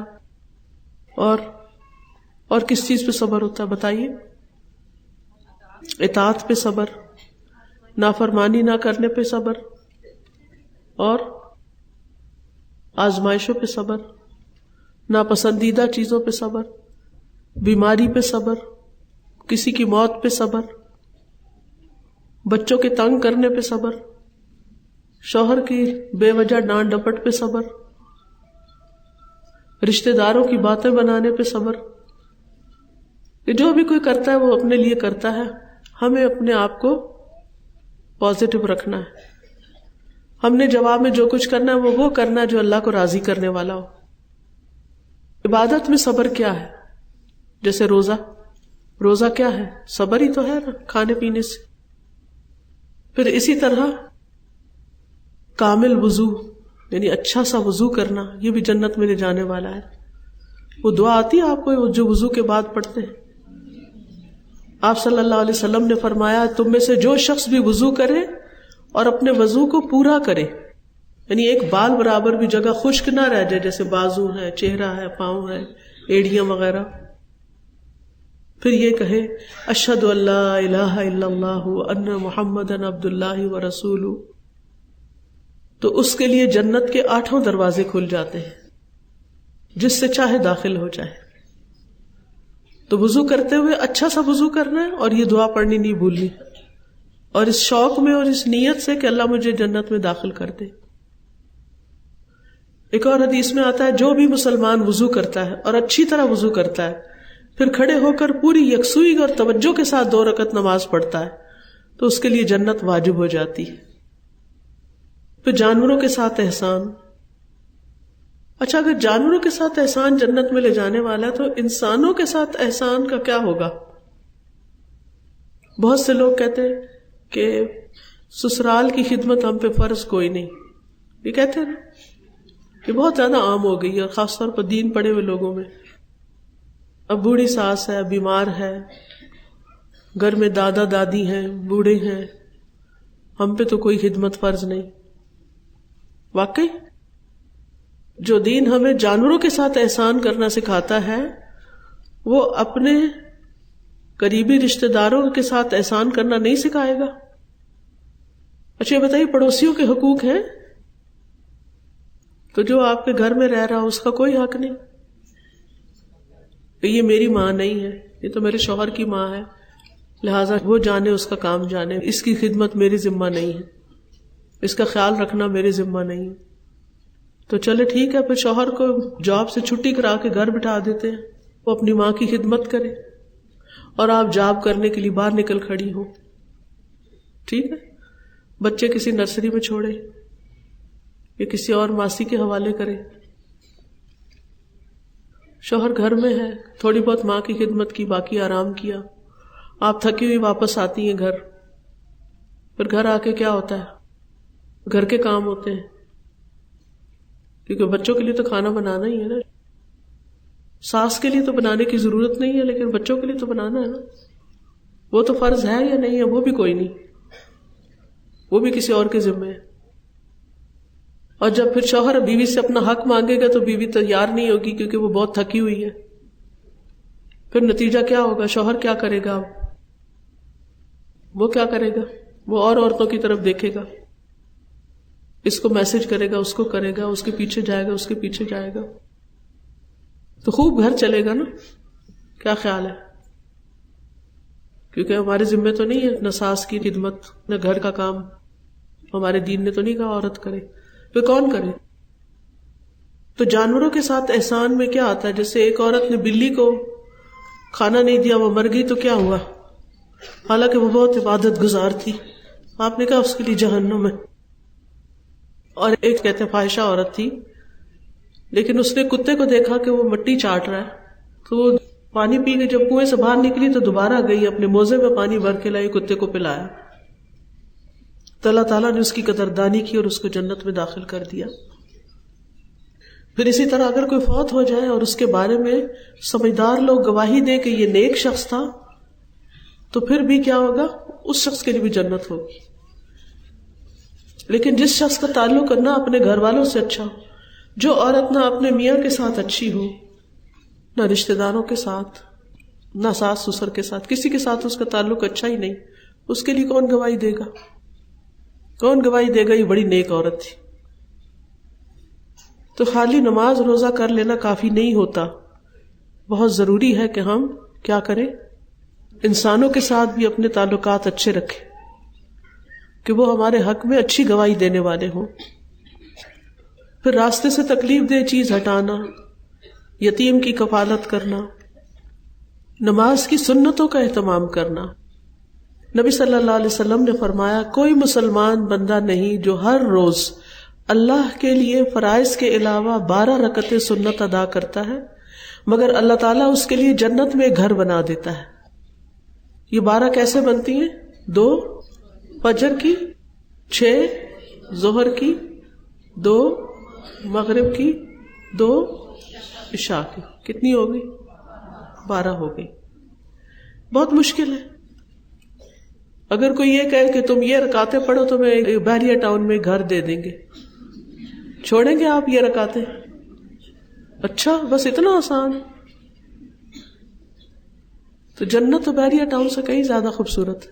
اور کس چیز پہ صبر ہوتا ہے بتائیے؟ اطاعت پہ صبر، نافرمانی نہ کرنے پہ صبر، اور آزمائشوں پہ صبر، ناپسندیدہ چیزوں پہ صبر، بیماری پہ صبر، کسی کی موت پہ صبر، بچوں کے تنگ کرنے پہ صبر، شوہر کی بے وجہ ڈانٹ ڈپٹ پہ صبر، رشتہ داروں کی باتیں بنانے پہ صبر. کہ جو بھی کوئی کرتا ہے وہ اپنے لیے کرتا ہے، ہمیں اپنے آپ کو پازیٹو رکھنا ہے. ہم نے جواب میں جو کچھ کرنا ہے وہ کرنا ہے جو اللہ کو راضی کرنے والا ہو. عبادت میں صبر کیا ہے؟ جیسے روزہ کیا ہے؟ صبر ہی تو ہے نا، کھانے پینے سے. پھر اسی طرح کامل وضو، یعنی اچھا سا وضو کرنا، یہ بھی جنت میں لے جانے والا ہے. وہ دعا آتی ہے آپ کو جو وضو کے بعد پڑھتے ہیں. آپ صلی اللہ علیہ وسلم نے فرمایا تم میں سے جو شخص بھی وضو کرے اور اپنے وضو کو پورا کرے، یعنی ایک بال برابر بھی جگہ خشک نہ رہ جائے، جیسے بازو ہے، چہرہ ہے، پاؤں ہے، ایڑیاں وغیرہ. پھر یہ کہے اشہد ان لا الہ الا اللہ وان محمدًا عبد اللہ ورسولہ، تو اس کے لیے جنت کے 8 دروازے کھل جاتے ہیں، جس سے چاہے داخل ہو جائے۔ تو وضو کرتے ہوئے اچھا سا وضو کرنا ہے اور یہ دعا پڑھنی نہیں بھولنی، اور اس شوق میں اور اس نیت سے کہ اللہ مجھے جنت میں داخل کر دے۔ ایک اور حدیث میں آتا ہے جو بھی مسلمان وضو کرتا ہے اور اچھی طرح وضو کرتا ہے، پھر کھڑے ہو کر پوری یکسوئی اور توجہ کے ساتھ 2 رکعت نماز پڑھتا ہے، تو اس کے لیے جنت واجب ہو جاتی ہے۔ پھر جانوروں کے ساتھ احسان۔ اچھا، اگر جانوروں کے ساتھ احسان جنت میں لے جانے والا ہے تو انسانوں کے ساتھ احسان کا کیا ہوگا؟ بہت سے لوگ کہتے ہیں کہ سسرال کی خدمت ہم پہ فرض کوئی نہیں، یہ کہتے ہیں نا، یہ بہت زیادہ عام ہو گئی ہے، اور خاص طور پر دین پڑھے ہوئے لوگوں میں۔ اب بوڑھی ساس ہے، بیمار ہے، گھر میں دادا دادی ہیں، بوڑھے ہیں، ہم پہ تو کوئی خدمت فرض نہیں۔ واقعی جو دین ہمیں جانوروں کے ساتھ احسان کرنا سکھاتا ہے، وہ اپنے قریبی رشتہ داروں کے ساتھ احسان کرنا نہیں سکھائے گا۔ اچھا یہ بتائیے، پڑوسیوں کے حقوق ہیں؟ تو جو آپ کے گھر میں رہ رہا اس کا کوئی حق نہیں کہ یہ میری ماں نہیں ہے، یہ تو میرے شوہر کی ماں ہے، لہٰذا وہ جانے، اس کا کام جانے، اس کی خدمت میری ذمہ نہیں ہے، اس کا خیال رکھنا میری ذمہ نہیں ہے۔ تو چلے ٹھیک ہے، پھر شوہر کو جاب سے چھٹی کرا کے گھر بٹھا دیتے ہیں، وہ اپنی ماں کی خدمت کرے، اور آپ جاب کرنے کے لیے باہر نکل کھڑی ہو، ٹھیک ہے، بچے کسی نرسری میں چھوڑے یا کسی اور ماسی کے حوالے کرے، شوہر گھر میں ہے، تھوڑی بہت ماں کی خدمت کی، باقی آرام کیا، آپ تھکی ہوئی واپس آتی ہیں گھر، پھر گھر آ کے کیا ہوتا ہے؟ گھر کے کام ہوتے ہیں، کیونکہ بچوں کے لیے تو کھانا بنانا ہی ہے نا، ساس کے لیے تو بنانے کی ضرورت نہیں ہے، لیکن بچوں کے لیے تو بنانا ہے نا، وہ تو فرض ہے یا نہیں ہے وہ بھی کوئی نہیں، وہ بھی کسی اور کے ذمہ ہے۔ اور جب پھر شوہر بیوی سے اپنا حق مانگے گا تو بیوی تیار نہیں ہوگی، کیونکہ وہ بہت تھکی ہوئی ہے، پھر نتیجہ کیا ہوگا؟ شوہر کیا کرے گا؟ وہ کیا کرے گا؟ وہ اور عورتوں کی طرف دیکھے گا، اس کو میسج کرے گا، اس کو کرے گا، اس کے پیچھے جائے گا، اس کے پیچھے جائے گا، تو خوب گھر چلے گا نا؟ کیا خیال ہے؟ کیونکہ ہمارے ذمہ تو نہیں ہے نہ ساس کی خدمت نہ گھر کا کام، ہمارے دین نے تو نہیں کہا عورت کرے، پھر کون کرے؟ تو جانوروں کے ساتھ احسان میں کیا آتا ہے؟ جیسے ایک عورت نے بلی کو کھانا نہیں دیا، وہ مر گئی، تو کیا ہوا؟ حالانکہ وہ بہت عبادت گزار تھی، آپ نے کہا اس کے لیے جہنم ہے۔ اور ایک کہتے ہیں فاحشہ عورت تھی، لیکن اس نے کتے کو دیکھا کہ وہ مٹی چاٹ رہا ہے، تو وہ پانی پی کے جب کنویں سے باہر نکلی تو دوبارہ گئی، اپنے موزے میں پانی بھر کے لائی، کتے کو پلایا، تو اللہ تعالیٰ نے اس کی قدردانی کی اور اس کو جنت میں داخل کر دیا۔ پھر اسی طرح اگر کوئی فوت ہو جائے اور اس کے بارے میں سمجھدار لوگ گواہی دیں کہ یہ نیک شخص تھا، تو پھر بھی کیا ہوگا؟ اس شخص کے لیے بھی جنت ہوگی۔ لیکن جس شخص کا تعلق نہ اپنے گھر والوں سے اچھا ہو، جو عورت نہ اپنے میاں کے ساتھ اچھی ہو، نہ رشتہ داروں کے ساتھ، نہ ساس سسر کے ساتھ، کسی کے ساتھ اس کا تعلق اچھا ہی نہیں، اس کے لیے کون گواہی دے گا؟ کون گواہی دے گا یہ بڑی نیک عورت تھی؟ تو خالی نماز روزہ کر لینا کافی نہیں ہوتا، بہت ضروری ہے کہ ہم کیا کریں؟ انسانوں کے ساتھ بھی اپنے تعلقات اچھے رکھیں کہ وہ ہمارے حق میں اچھی گواہی دینے والے ہوں۔ پھر راستے سے تکلیف دہ چیز ہٹانا، یتیم کی کفالت کرنا، نماز کی سنتوں کا اہتمام کرنا۔ نبی صلی اللہ علیہ وسلم نے فرمایا، کوئی مسلمان بندہ نہیں جو ہر روز اللہ کے لیے فرائض کے علاوہ 12 رکعتیں سنت ادا کرتا ہے مگر اللہ تعالیٰ اس کے لیے جنت میں ایک گھر بنا دیتا ہے۔ یہ 12 کیسے بنتی ہیں؟ 2 فجر کی، 6 ظہر کی، 2 مغرب کی، 2 عشاء کی، کتنی ہوگی؟ 12 ہو گئی۔ بہت مشکل ہے۔ اگر کوئی یہ کہے کہ تم یہ رکعتیں پڑھو تو میں بحریہ ٹاؤن میں گھر دے دیں گے، چھوڑیں گے آپ یہ رکعتیں؟ اچھا، بس اتنا آسان؟ تو جنت تو بحریہ ٹاؤن سے کہیں زیادہ خوبصورت ہے.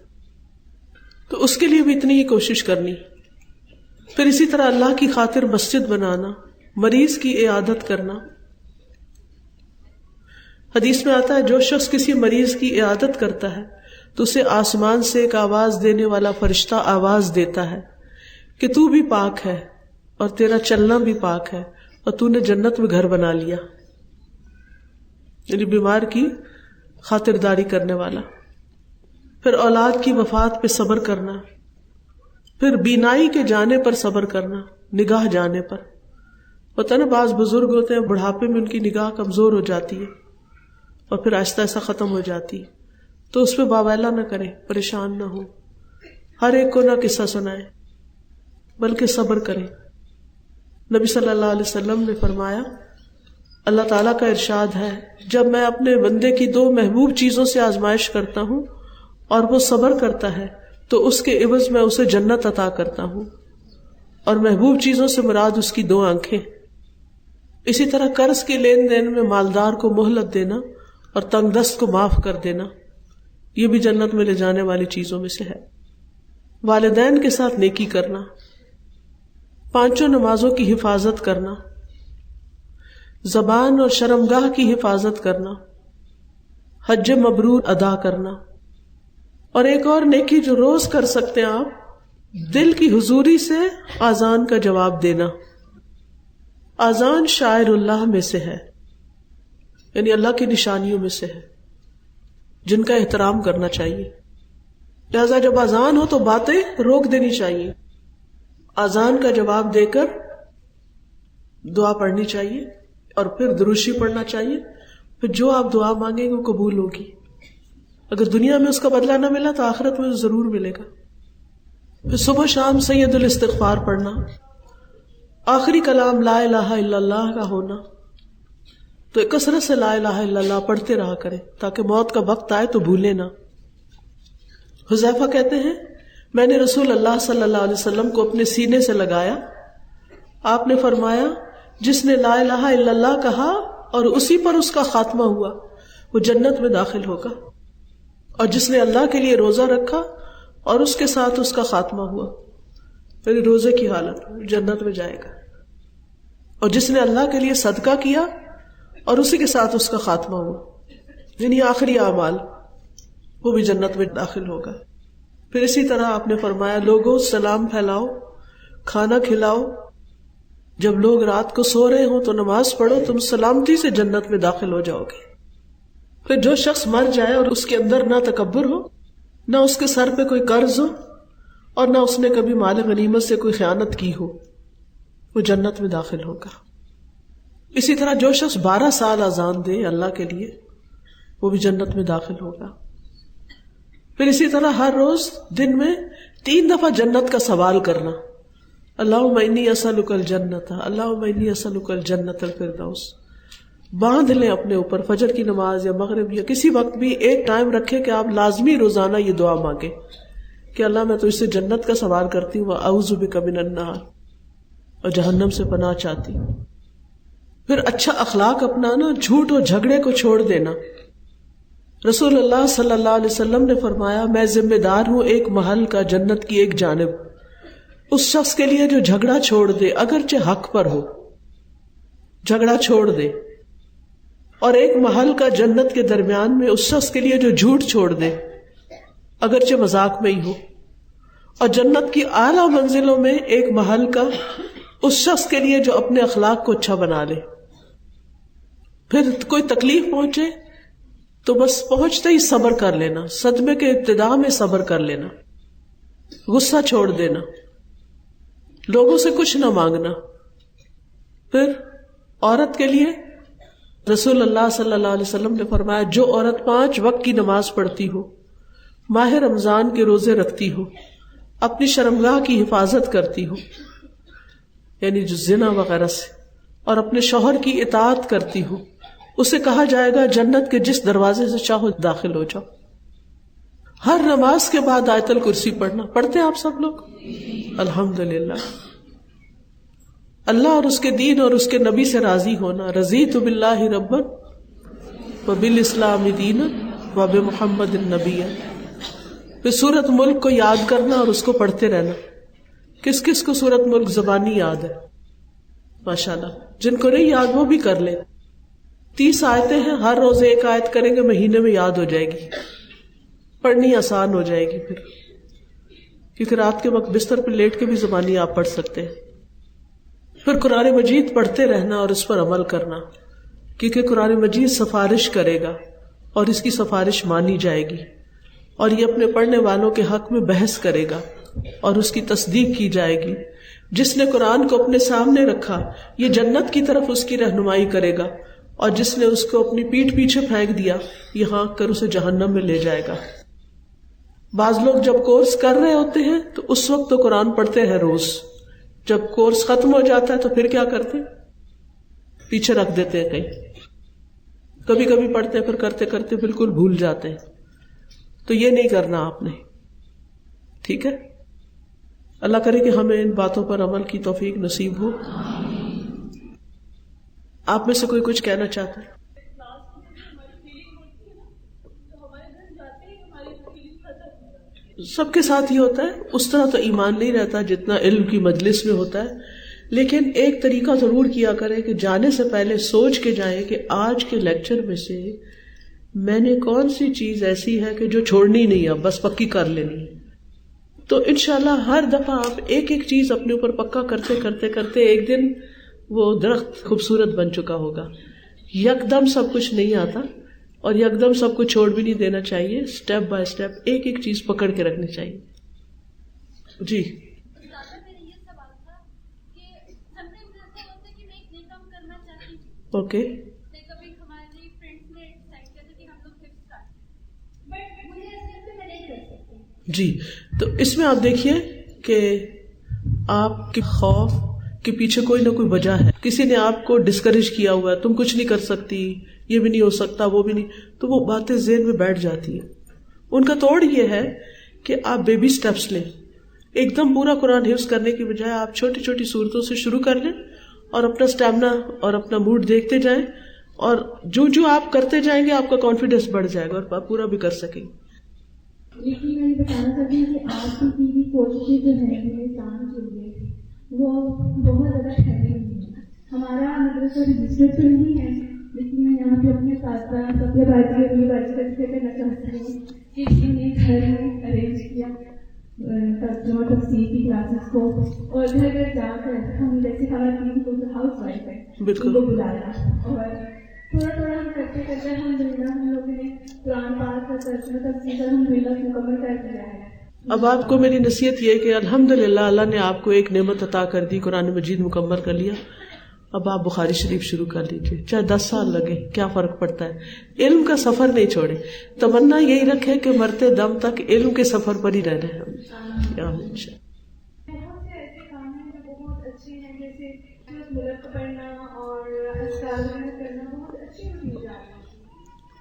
تو اس کے لیے بھی اتنی ہی کوشش کرنی. پھر اسی طرح اللہ کی خاطر مسجد بنانا، مریض کی عیادت کرنا. حدیث میں آتا ہے جو شخص کسی مریض کی عیادت کرتا ہے تو اسے آسمان سے ایک آواز دینے والا فرشتہ آواز دیتا ہے کہ تو بھی پاک ہے اور تیرا چلنا بھی پاک ہے اور تو نے جنت میں گھر بنا لیا. یعنی بیمار کی خاطرداری کرنے والا. پھر اولاد کی وفات پہ صبر کرنا. پھر بینائی کے جانے پر صبر کرنا، نگاہ جانے پر. پتہ نا بعض بزرگ ہوتے ہیں بڑھاپے میں ان کی نگاہ کمزور ہو جاتی ہے اور پھر آہستہ آہستہ ختم ہو جاتی ہے، تو اس پہ باویلا نہ کریں، پریشان نہ ہو، ہر ایک کو نہ قصہ سنائیں بلکہ صبر کریں. نبی صلی اللہ علیہ وسلم نے فرمایا، اللہ تعالیٰ کا ارشاد ہے، جب میں اپنے بندے کی 2 محبوب چیزوں سے آزمائش کرتا ہوں اور وہ صبر کرتا ہے تو اس کے عوض میں اسے جنت عطا کرتا ہوں. اور محبوب چیزوں سے مراد اس کی 2 آنکھیں. اسی طرح قرض کے لین دین میں مالدار کو مہلت دینا اور تنگ دست کو معاف کر دینا، یہ بھی جنت میں لے جانے والی چیزوں میں سے ہے. والدین کے ساتھ نیکی کرنا، 5 نمازوں کی حفاظت کرنا، زبان اور شرمگاہ کی حفاظت کرنا، حج مبرور ادا کرنا. اور ایک اور نیکی جو روز کر سکتے ہیں آپ، دل کی حضوری سے اذان کا جواب دینا. اذان شاعر اللہ میں سے ہے، یعنی اللہ کی نشانیوں میں سے ہے جن کا احترام کرنا چاہیے. لہذا جب اذان ہو تو باتیں روک دینی چاہیے، اذان کا جواب دے کر دعا پڑھنی چاہیے اور پھر درود پڑھنا چاہیے. پھر جو آپ دعا مانگیں گے وہ قبول ہوگی. اگر دنیا میں اس کا بدلہ نہ ملا تو آخرت میں ضرور ملے گا. پھر صبح شام سید الاستغفار پڑھنا، آخری کلام لا الہ الا اللہ کا ہونا. تو کثرت سے لا الہ الا اللہ پڑھتے رہا کریں تاکہ موت کا وقت آئے تو بھولے نہ. حذیفہ کہتے ہیں میں نے رسول اللہ صلی اللہ علیہ وسلم کو اپنے سینے سے لگایا، آپ نے فرمایا جس نے لا الہ الا اللہ کہا اور اسی پر اس کا خاتمہ ہوا وہ جنت میں داخل ہوگا، اور جس نے اللہ کے لیے روزہ رکھا اور اس کے ساتھ اس کا خاتمہ ہوا، یعنی روزے کی حالت جنت میں جائے گا. اور جس نے اللہ کے لیے صدقہ کیا اور اسی کے ساتھ اس کا خاتمہ ہوا، یعنی آخری اعمال، وہ بھی جنت میں داخل ہوگا. پھر اسی طرح آپ نے فرمایا لوگوں سلام پھیلاؤ، کھانا کھلاؤ، جب لوگ رات کو سو رہے ہوں تو نماز پڑھو، تم سلامتی سے جنت میں داخل ہو جاؤ گے. پھر جو شخص مر جائے اور اس کے اندر نہ تکبر ہو، نہ اس کے سر پہ کوئی قرض ہو اور نہ اس نے کبھی مال غنیمت سے کوئی خیانت کی ہو، وہ جنت میں داخل ہوگا. اسی طرح جو شخص 12 سال اذان دے اللہ کے لیے وہ بھی جنت میں داخل ہوگا. پھر اسی طرح ہر روز دن میں 3 دفعہ جنت کا سوال کرنا، اللہم انی اسألک الجنت، اللہم انی اسألک الجنت الفردوس. باندھ لیں اپنے اوپر، فجر کی نماز یا مغرب یا کسی وقت بھی ایک ٹائم رکھے کہ آپ لازمی روزانہ یہ دعا مانگیں کہ اللہ میں تو اس سے جنت کا سوال کرتی ہوں، اعوذ بک من النار، اور جہنم سے پناہ چاہتی ہوں. پھر اچھا اخلاق اپنانا، جھوٹ اور جھگڑے کو چھوڑ دینا. رسول اللہ صلی اللہ علیہ وسلم نے فرمایا میں ذمہ دار ہوں ایک محل کا جنت کی ایک جانب، اس شخص کے لیے جو جھگڑا چھوڑ دے اگرچہ حق پر ہو، جھگڑا چھوڑ دے، اور ایک محل کا جنت کے درمیان میں اس شخص کے لیے جو جھوٹ چھوڑ دے اگرچہ مذاق میں ہی ہو، اور جنت کی اعلیٰ منزلوں میں ایک محل کا اس شخص کے لیے جو اپنے اخلاق کو اچھا بنا لے. پھر کوئی تکلیف پہنچے تو بس پہنچتے ہی صبر کر لینا، صدمے کے ابتدا میں صبر کر لینا، غصہ چھوڑ دینا، لوگوں سے کچھ نہ مانگنا. پھر عورت کے لیے رسول اللہ صلی اللہ علیہ وسلم نے فرمایا جو عورت 5 وقت کی نماز پڑھتی ہو، ماہ رمضان کے روزے رکھتی ہو، اپنی شرمگاہ کی حفاظت کرتی ہو، یعنی جو زنا وغیرہ سے، اور اپنے شوہر کی اطاعت کرتی ہو، اسے کہا جائے گا جنت کے جس دروازے سے چاہو داخل ہو جاؤ. ہر نماز کے بعد آیت الکرسی پڑھنا. پڑھتے ہیں آپ سب لوگ؟ الحمدللہ. اللہ اور اس کے دین اور اس کے نبی سے راضی ہونا، رضیت باللہ ربا وبالاسلام دینا وبمحمد النبی. پھر سورۃ ملک کو یاد کرنا اور اس کو پڑھتے رہنا. کس کس کو سورۃ ملک زبانی یاد ہے؟ ماشاءاللہ. جن کو نہیں یاد وہ بھی کر لیں. 30 آیتیں ہیں، ہر روز ایک آیت کریں گے، مہینے میں یاد ہو جائے گی، پڑھنی آسان ہو جائے گی پھر، کیونکہ رات کے وقت بستر پہ لیٹ کے بھی زبانی آپ پڑھ سکتے ہیں. پھر قرآن مجید پڑھتے رہنا اور اس پر عمل کرنا، کیونکہ قرآن مجید سفارش کرے گا اور اس کی سفارش مانی جائے گی، اور یہ اپنے پڑھنے والوں کے حق میں بحث کرے گا اور اس کی تصدیق کی جائے گی. جس نے قرآن کو اپنے سامنے رکھا یہ جنت کی طرف اس کی رہنمائی کرے گا، اور جس نے اس کو اپنی پیٹھ پیچھے پھینک دیا یہ ہانک کر اسے جہنم میں لے جائے گا. بعض لوگ جب کورس کر رہے ہوتے ہیں تو اس وقت تو قرآن پڑھتے ہیں روز، جب کورس ختم ہو جاتا ہے تو پھر کیا کرتے ہیں؟ پیچھے رکھ دیتے ہیں کہیں، کبھی کبھی پڑھتے ہیں، پھر کرتے کرتے بالکل بھول جاتے ہیں. تو یہ نہیں کرنا آپ نے، ٹھیک ہے؟ اللہ کرے کہ ہمیں ان باتوں پر عمل کی توفیق نصیب ہو. آپ میں سے کوئی کچھ کہنا چاہتا ہے؟ سب کے ساتھ یہ ہوتا ہے، اس طرح تو ایمان نہیں رہتا جتنا علم کی مجلس میں ہوتا ہے، لیکن ایک طریقہ ضرور کیا کرے کہ جانے سے پہلے سوچ کے جائیں کہ آج کے لیکچر میں سے میں نے کون سی چیز ایسی ہے کہ جو چھوڑنی نہیں ہے، بس پکی کر لینی ہے. تو انشاءاللہ ہر دفعہ آپ ایک ایک چیز اپنے اوپر پکا کرتے کرتے کرتے ایک دن وہ درخت خوبصورت بن چکا ہوگا. یکدم سب کچھ نہیں آتا اور یکدم سب کچھ چھوڑ بھی نہیں دینا چاہیے، سٹیپ بائی سٹیپ ایک ایک چیز پکڑ کے رکھنی چاہیے. جی اوکے. جی تو اس میں آپ دیکھیے کہ آپ کے خوف کے پیچھے کوئی نہ کوئی وجہ ہے. کسی نے آپ کو ڈسکریج کیا ہوا ہے، تم کچھ نہیں کر سکتی، یہ بھی نہیں ہو سکتا، وہ بھی نہیں، تو وہ باتیں ذہن میں بیٹھ جاتی ہیں. ان کا توڑ یہ ہے کہ آپ بیبی سٹیپس لیں. ایک دم پورا قرآن حفظ کرنے کی بجائے آپ چھوٹی چھوٹی صورتوں سے شروع کر لیں اور اپنا سٹیمنا اور اپنا موڈ دیکھتے جائیں، اور جو جو آپ کرتے جائیں گے آپ کا کانفیڈینس بڑھ جائے گا اور آپ پورا بھی کر سکیں گے. لیکن میں بتانا چاہتی ہوں کہ آج کی بھی کوششیں جو ہے انسان کے لیے وہ بہت زیادہ ٹھہری ہوئی ہیں. ہمارا مدرسہ رجسٹر تو نہیں ہے، لیکن میں یہاں پہ اپنے ساتھ اپنے بھائی یونیورسٹی کرنا چاہتی ہوں کہ انہوں نے گھر میں ارینج کیا ترجمہ تفسیر کی کلاسز کو، اور گھر گھر جا کر ہم جیسے خواتین کو جو ہاؤس وائف ہے ان کو بلایا، اور تھوڑا تھوڑا ہم کرتے کرتے الحمدللہ ہم لوگوں نے قرآن پاک کا ترجمہ تفسیر الحمدللہ مکمل کر دیا ہے. اب آپ کو میری نصیحت یہ کہ الحمدللہ اللہ نے آپ کو ایک نعمت عطا کر دی، قرآن مجید مکمل کر لیا. اب آپ بخاری شریف شروع کر لیجیے، چاہے 10 سال لگے، کیا فرق پڑتا ہے. علم کا سفر نہیں چھوڑے، تمنا یہی رکھے کہ مرتے دم تک علم کے سفر پر ہی رہنا ہے. بہت سے ایسے کام ہیں جو بہت اچھے ہیں، جیسے ملک پڑھنا اور کرنا بہت اچھی ہوتی جا رہی ہے،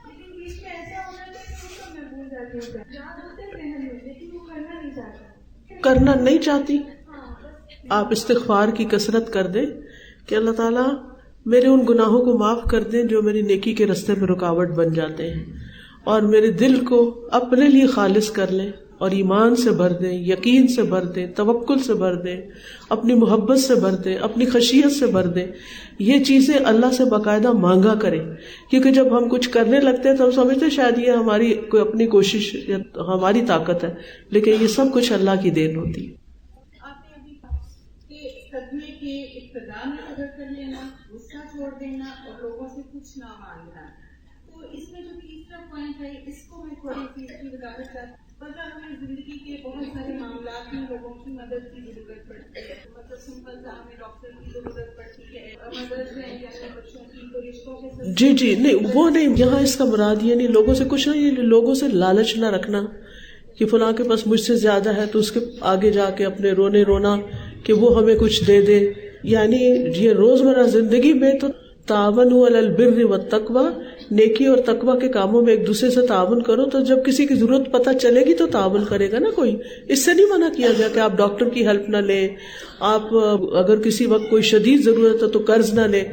لیکن بیچ میں ایسا ہونا چاہیے کہ اس کو میں بھول جاتی ہوں، یاد ہوتے ہیں ذہن میں لیکن وہ کرنا نہیں چاہتا. کرنا نہیں چاہتی، آپ استغفار کی کثرت کر دیں کہ اللہ تعالیٰ میرے ان گناہوں کو معاف کر دیں جو میری نیکی کے راستے میں رکاوٹ بن جاتے ہیں، اور میرے دل کو اپنے لیے خالص کر لیں اور ایمان سے بھر دیں، یقین سے بھر دیں، توکل سے بھر دیں، اپنی محبت سے بھر دیں، اپنی خشیت سے بھر دیں. یہ چیزیں اللہ سے باقاعدہ مانگا کریں، کیونکہ جب ہم کچھ کرنے لگتے ہیں تو ہم سمجھتے شاید یہ ہماری کوئی اپنی کوشش یا ہماری طاقت ہے، لیکن یہ سب کچھ اللہ کی دین ہوتی ہے. آپ نے ابھی کہا کہ صدمے کے ابتدا میں صبر کر لینا، غصہ چھوڑ دینا اور لوگوں سے کچھ نہ مانگنا. تو اس میں جو تیسرا پوائنٹ ہے اس کو میں تھوڑی سی اس کی وضاحت چاہتی ہوں. مطلب ہمیں زندگی کے بہت سارے معاملات میں لوگوں کی مدد کی ضرورت پڑتی ہے. مطلب سمپل سا ہمیں ڈاکٹر کی ضرورت پڑتی ہے، مدد ہے یا بچوں کی، تو رشتوں کے. جی نہیں وہ نہیں، یہاں اس کا مراد یہ نہیں لوگوں سے کچھ نہیں، یہ لوگوں سے لالچ نہ رکھنا کہ فلاں کے پاس مجھ سے زیادہ ہے تو اس کے آگے جا کے اپنے رونا کہ وہ ہمیں کچھ دے دے. یعنی یہ روزمرہ زندگی میں تو تعاونوا علی البر والتقوی، نیکی اور تقوی کے کاموں میں ایک دوسرے سے تعاون کرو. تو جب کسی کی ضرورت پتہ چلے گی تو تعاون کرے گا نا کوئی. اس سے نہیں منع کیا گیا کہ آپ ڈاکٹر کی ہیلپ نہ لیں، آپ اگر کسی وقت کوئی شدید ضرورت ہے تو قرض نہ لیں.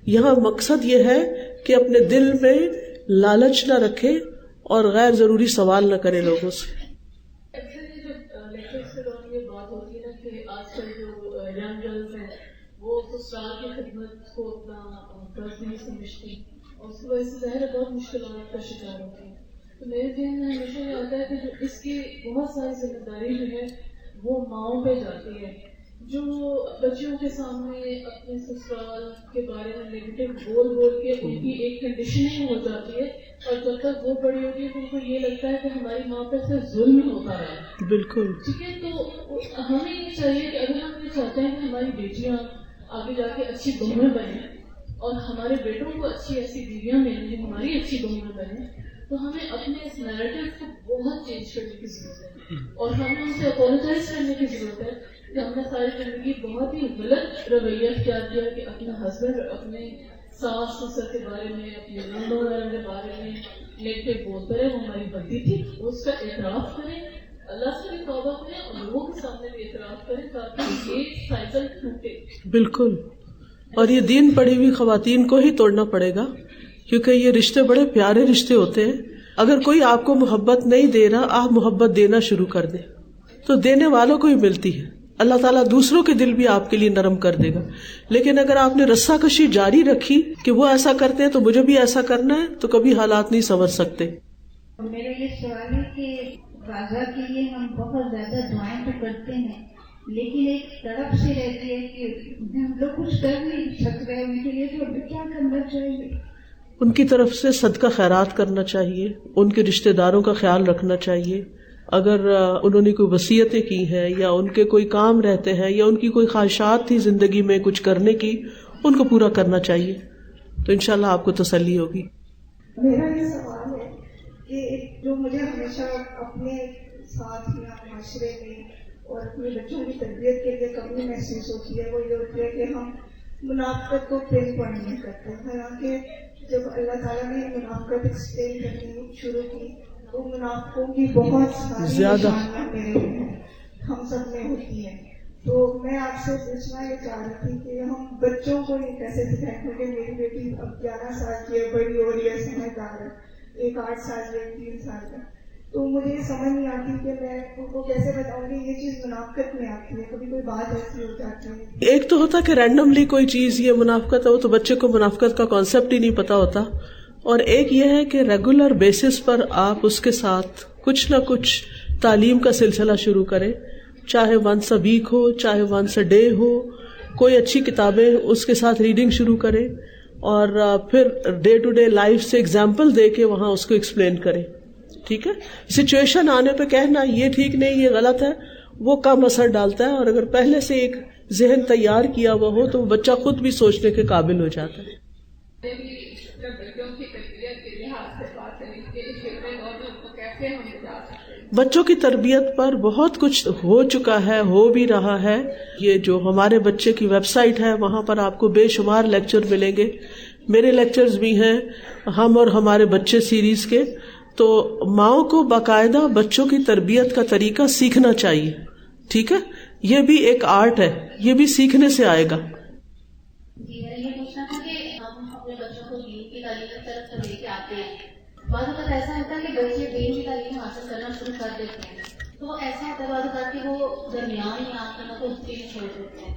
یہاں مقصد یہ ہے کہ اپنے دل میں لالچ نہ رکھے اور غیر ضروری سوال نہ کرے لوگوں سے. اکثر یہ جو لیکچرز کے دوران یہ بات ہوتی ہے نا کہ آج کل جو ینگ گرلز ہیں وہ سسرال کی خدمت کو اتنا فرض نہیں سمجھتی اور اس کی وجہ سے ظاہر ہے بہت مشکلات کا شکار ہوتی ہیں. تو میرے ذہن میں ہمیشہ یہ آتا ہے کہ جو اس کی بہت ساری ذمہ داری جو ہے وہ ماؤں پہ جاتی ہے، جو بچیوں کے سامنے اپنے سسرال کے بارے میں نیگیٹو بول کے ان کی ایک کنڈیشننگ ہو جاتی ہے، اور جب تک وہ بڑی ہوتی ہے تو ان کو یہ لگتا ہے کہ ہماری ماں پہ سے ظلم ہوتا رہا ہے. بالکل ٹھیک ہے، تو ہمیں یہ چاہیے کہ اگر ہم یہ چاہتے ہیں کہ ہماری بیٹیاں آگے جا کے اچھی بہویں بنیں اور ہمارے بیٹوں کو اچھی ایسی بیویاں ملیں جو ہماری اچھی بہویں بنیں، تو ہمیں اپنے اس نیریٹو کو بہت چینج کرنے کی ضرورت ہے اور ہمیں ان سے اپولوجائز کرنے کی ضرورت ہے کہ ہم نے ساری زندگی بہت ہی غلط رویہ اختیار کیا کہ اپنے ہسبینڈ اپنے ساس سسر کے بارے میں اپنے نند وغیرہ کے بارے میں نیگیٹو بولتے رہے، وہ ہماری غلطی تھی. اس کا اعتراف کریں، اللہ سے بھی توبہ کریں اور لوگوں کے سامنے بھی اعتراف کریں تاکہ یہ سائیکل ٹوٹے. بالکل. اور یہ دین پڑھی ہوئی خواتین کو ہی توڑنا پڑے گا کیونکہ یہ رشتے بڑے پیارے رشتے ہوتے ہیں. اگر کوئی آپ کو محبت نہیں دے رہا، آپ محبت دینا شروع کر دیں تو دینے والوں کو ہی ملتی ہے. اللہ تعالیٰ دوسروں کے دل بھی آپ کے لیے نرم کر دے گا. لیکن اگر آپ نے رسا کشی جاری رکھی کہ وہ ایسا کرتے ہیں تو مجھے بھی ایسا کرنا ہے، تو کبھی حالات نہیں سمجھ سکتے. میرا یہ سوال ہے کہ غازہ کے لیے ہم بہت زیادہ دعائیں تو کرتے ہیں لیکن ایک طرف سے رہتی ہے کہ ہم لوگ کچھ کر نہیں سک رہے ان کے لیے، تو کیا کرنا چاہیے؟ ان کی طرف سے صدقہ خیرات کرنا چاہیے، ان کے رشتہ داروں کا خیال رکھنا چاہیے. اگر انہوں نے کوئی وصیتیں کی ہیں یا ان کے کوئی کام رہتے ہیں یا ان کی کوئی خواہشات تھی زندگی میں کچھ کرنے کی، ان کو پورا کرنا چاہیے، تو انشاءاللہ آپ کو تسلی ہوگی. میرا یہ سوال ہے کہ جو مجھے ہمیشہ اپنے ساتھ یا معاشرے میں اور اپنے بچوں کی تربیت کے لیے کمی محسوس ہوتی ہے، وہ یہ ہوتی ہے کہ ہم منافقت کو پن پوائنٹ نہیں کرتے. حالانکہ جب اللہ تعالیٰ نے منافقت ایکسپلین کرنی شروع کی تو منافقوں کی بہت ساری نشانیاں میرے ہم سب میں ہوتی ہیں. تو میں آپ سے پوچھنا یہ چاہ رہی تھی کہ ہم بچوں کو یہ کیسے سکھائیں، کیونکہ میری بیٹی اب 11 سال کی ہے، بڑی ہو رہی ہے، سمجھدار ہے، ایک 8 سال ہے، 3 سال کا. تو مجھے یہ سمجھ نہیں آتی کہ میں ان کو کیسے بتاؤں گی یہ چیز منافقت میں آتی ہے. کبھی کوئی بات ایسی ہو جاتی ہے. ایک تو ہوتا کہ رینڈملی کوئی چیز یہ منافقت ہے، وہ تو بچے کو منافقت کا کانسیپٹ ہی نہیں پتا ہوتا. اور ایک یہ ہے کہ ریگولر بیسس پر آپ اس کے ساتھ کچھ نہ کچھ تعلیم کا سلسلہ شروع کریں، چاہے ونس اے ویک ہو، چاہے ونس اے ڈے ہو. کوئی اچھی کتابیں اس کے ساتھ ریڈنگ شروع کریں اور پھر ڈے ٹو ڈے لائف سے ایگزامپل دے کے وہاں اس کو ایکسپلین کریں. ٹھیک ہے، سچویشن آنے پہ کہنا یہ ٹھیک نہیں، یہ غلط ہے، وہ کم اثر ڈالتا ہے. اور اگر پہلے سے ایک ذہن تیار کیا ہوا ہو تو بچہ خود بھی سوچنے کے قابل ہو جاتا ہے. بچوں کی تربیت پر بہت کچھ ہو چکا ہے، ہو بھی رہا ہے. یہ جو ہمارے بچے کی ویب سائٹ ہے وہاں پر آپ کو بے شمار لیکچر ملیں گے. میرے لیکچرز بھی ہیں ہم اور ہمارے بچے سیریز کے. تو ماؤں کو باقاعدہ بچوں کی تربیت کا طریقہ سیکھنا چاہیے. ٹھیک ہے، یہ بھی ایک آرٹ ہے، یہ بھی سیکھنے سے آئے گا. جی میں یہ پوچھنا تھا کہ ہم اپنے بچوں کو دین کی تعلیم کی طرف لے کے آتے ہیں. بعض اوقات ایسا ہوتا ہے کہ بچے دین کی تعلیم حاصل کرنا شروع کر دیتے ہیں، تو ایسا ہوتا ہے بعض اوقات کہ وہ درمیان میں آ کر نہ تو چیز چھوڑ دیتے ہیں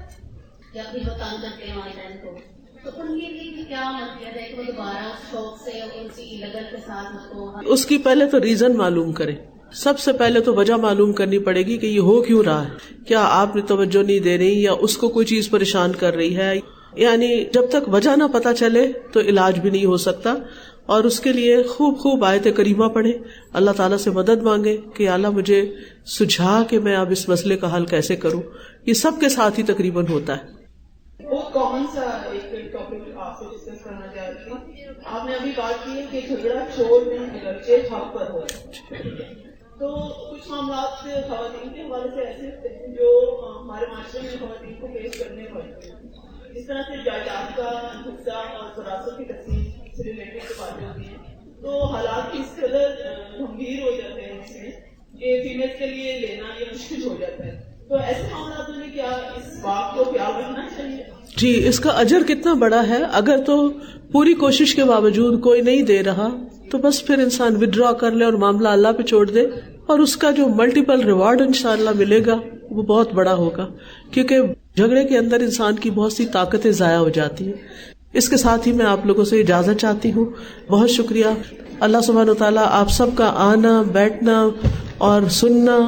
یا پھر وہ تنگ کرتے ہیں والدین کو. تو ان کے لیے کیا مطلب ہے کہ وہ دوبارہ شوق سے ان کی لگن کے ساتھ اس کی پہلے تو ریزن معلوم کریں. سب سے پہلے تو وجہ معلوم کرنی پڑے گی کہ یہ ہو کیوں رہا ہے. کیا آپ نے توجہ نہیں دے رہی یا اس کو کوئی چیز پریشان کر رہی ہے. یعنی جب تک وجہ نہ پتا چلے تو علاج بھی نہیں ہو سکتا. اور اس کے لیے خوب آیت کریمہ پڑھیں، اللہ تعالیٰ سے مدد مانگے کہ اللہ مجھے سجھا کہ میں اب اس مسئلے کا حل کیسے کروں. یہ سب کے ساتھ ہی تقریباً ہوتا ہے. بہت کامن سا ایک ٹاپک آپ سے ڈسکس کرنا چاہ رہی تھی. آپ نے ابھی بات کی ہے کہ جھگڑا چور میں اگرچہ حق پر ہو. تو کچھ معاملات خواتین کے حوالے سے ایسے ہوتے ہیں جو ہمارے معاشرے میں خواتین کو فیس کرنے پڑتے ہیں. اس طرح سے جائیداد کا حصہ اور وراثت کی تقسیم سے ریلیٹڈ جو باتیں ہوتی ہیں تو حالات اس قدر گمبھیر ہو جاتے ہیں اس میں کہ فیمیل کے لیے لینا یہ مشکل ہو جاتا ہے. تو ایسے معاملات میں کیا اس بات کو خیال رکھنا چاہیے؟ جی، اس کا اجر کتنا بڑا ہے. اگر تو پوری کوشش کے باوجود کوئی نہیں دے رہا تو بس پھر انسان ودرا کر لے اور معاملہ اللہ پہ چھوڑ دے، اور اس کا جو ملٹیپل ریوارڈ انشاءاللہ ملے گا وہ بہت بڑا ہوگا، کیونکہ جھگڑے کے اندر انسان کی بہت سی طاقتیں ضائع ہو جاتی ہیں. اس کے ساتھ ہی میں آپ لوگوں سے اجازت چاہتی ہوں. بہت شکریہ. اللہ سبحانہ و تعالیٰ آپ سب کا آنا، بیٹھنا اور سننا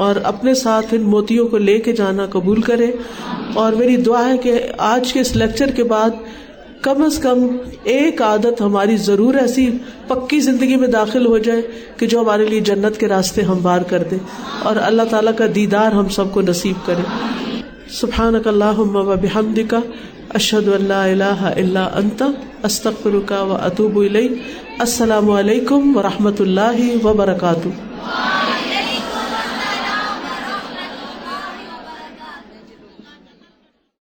اور اپنے ساتھ ان موتیوں کو لے کے جانا قبول کرے. اور میری دعا ہے کہ آج کے اس لیکچر کے بعد کم از کم ایک عادت ہماری ضرور ایسی پکی زندگی میں داخل ہو جائے کہ جو ہمارے لیے جنت کے راستے ہموار کر دے، اور اللہ تعالیٰ کا دیدار ہم سب کو نصیب کرے. سبحانک اللہم و بحمدک، اشہد ان لا الہ الا انت، استغفرک و اتوب الیک. السلام علیکم و رحمۃ اللہ وبرکاتہ.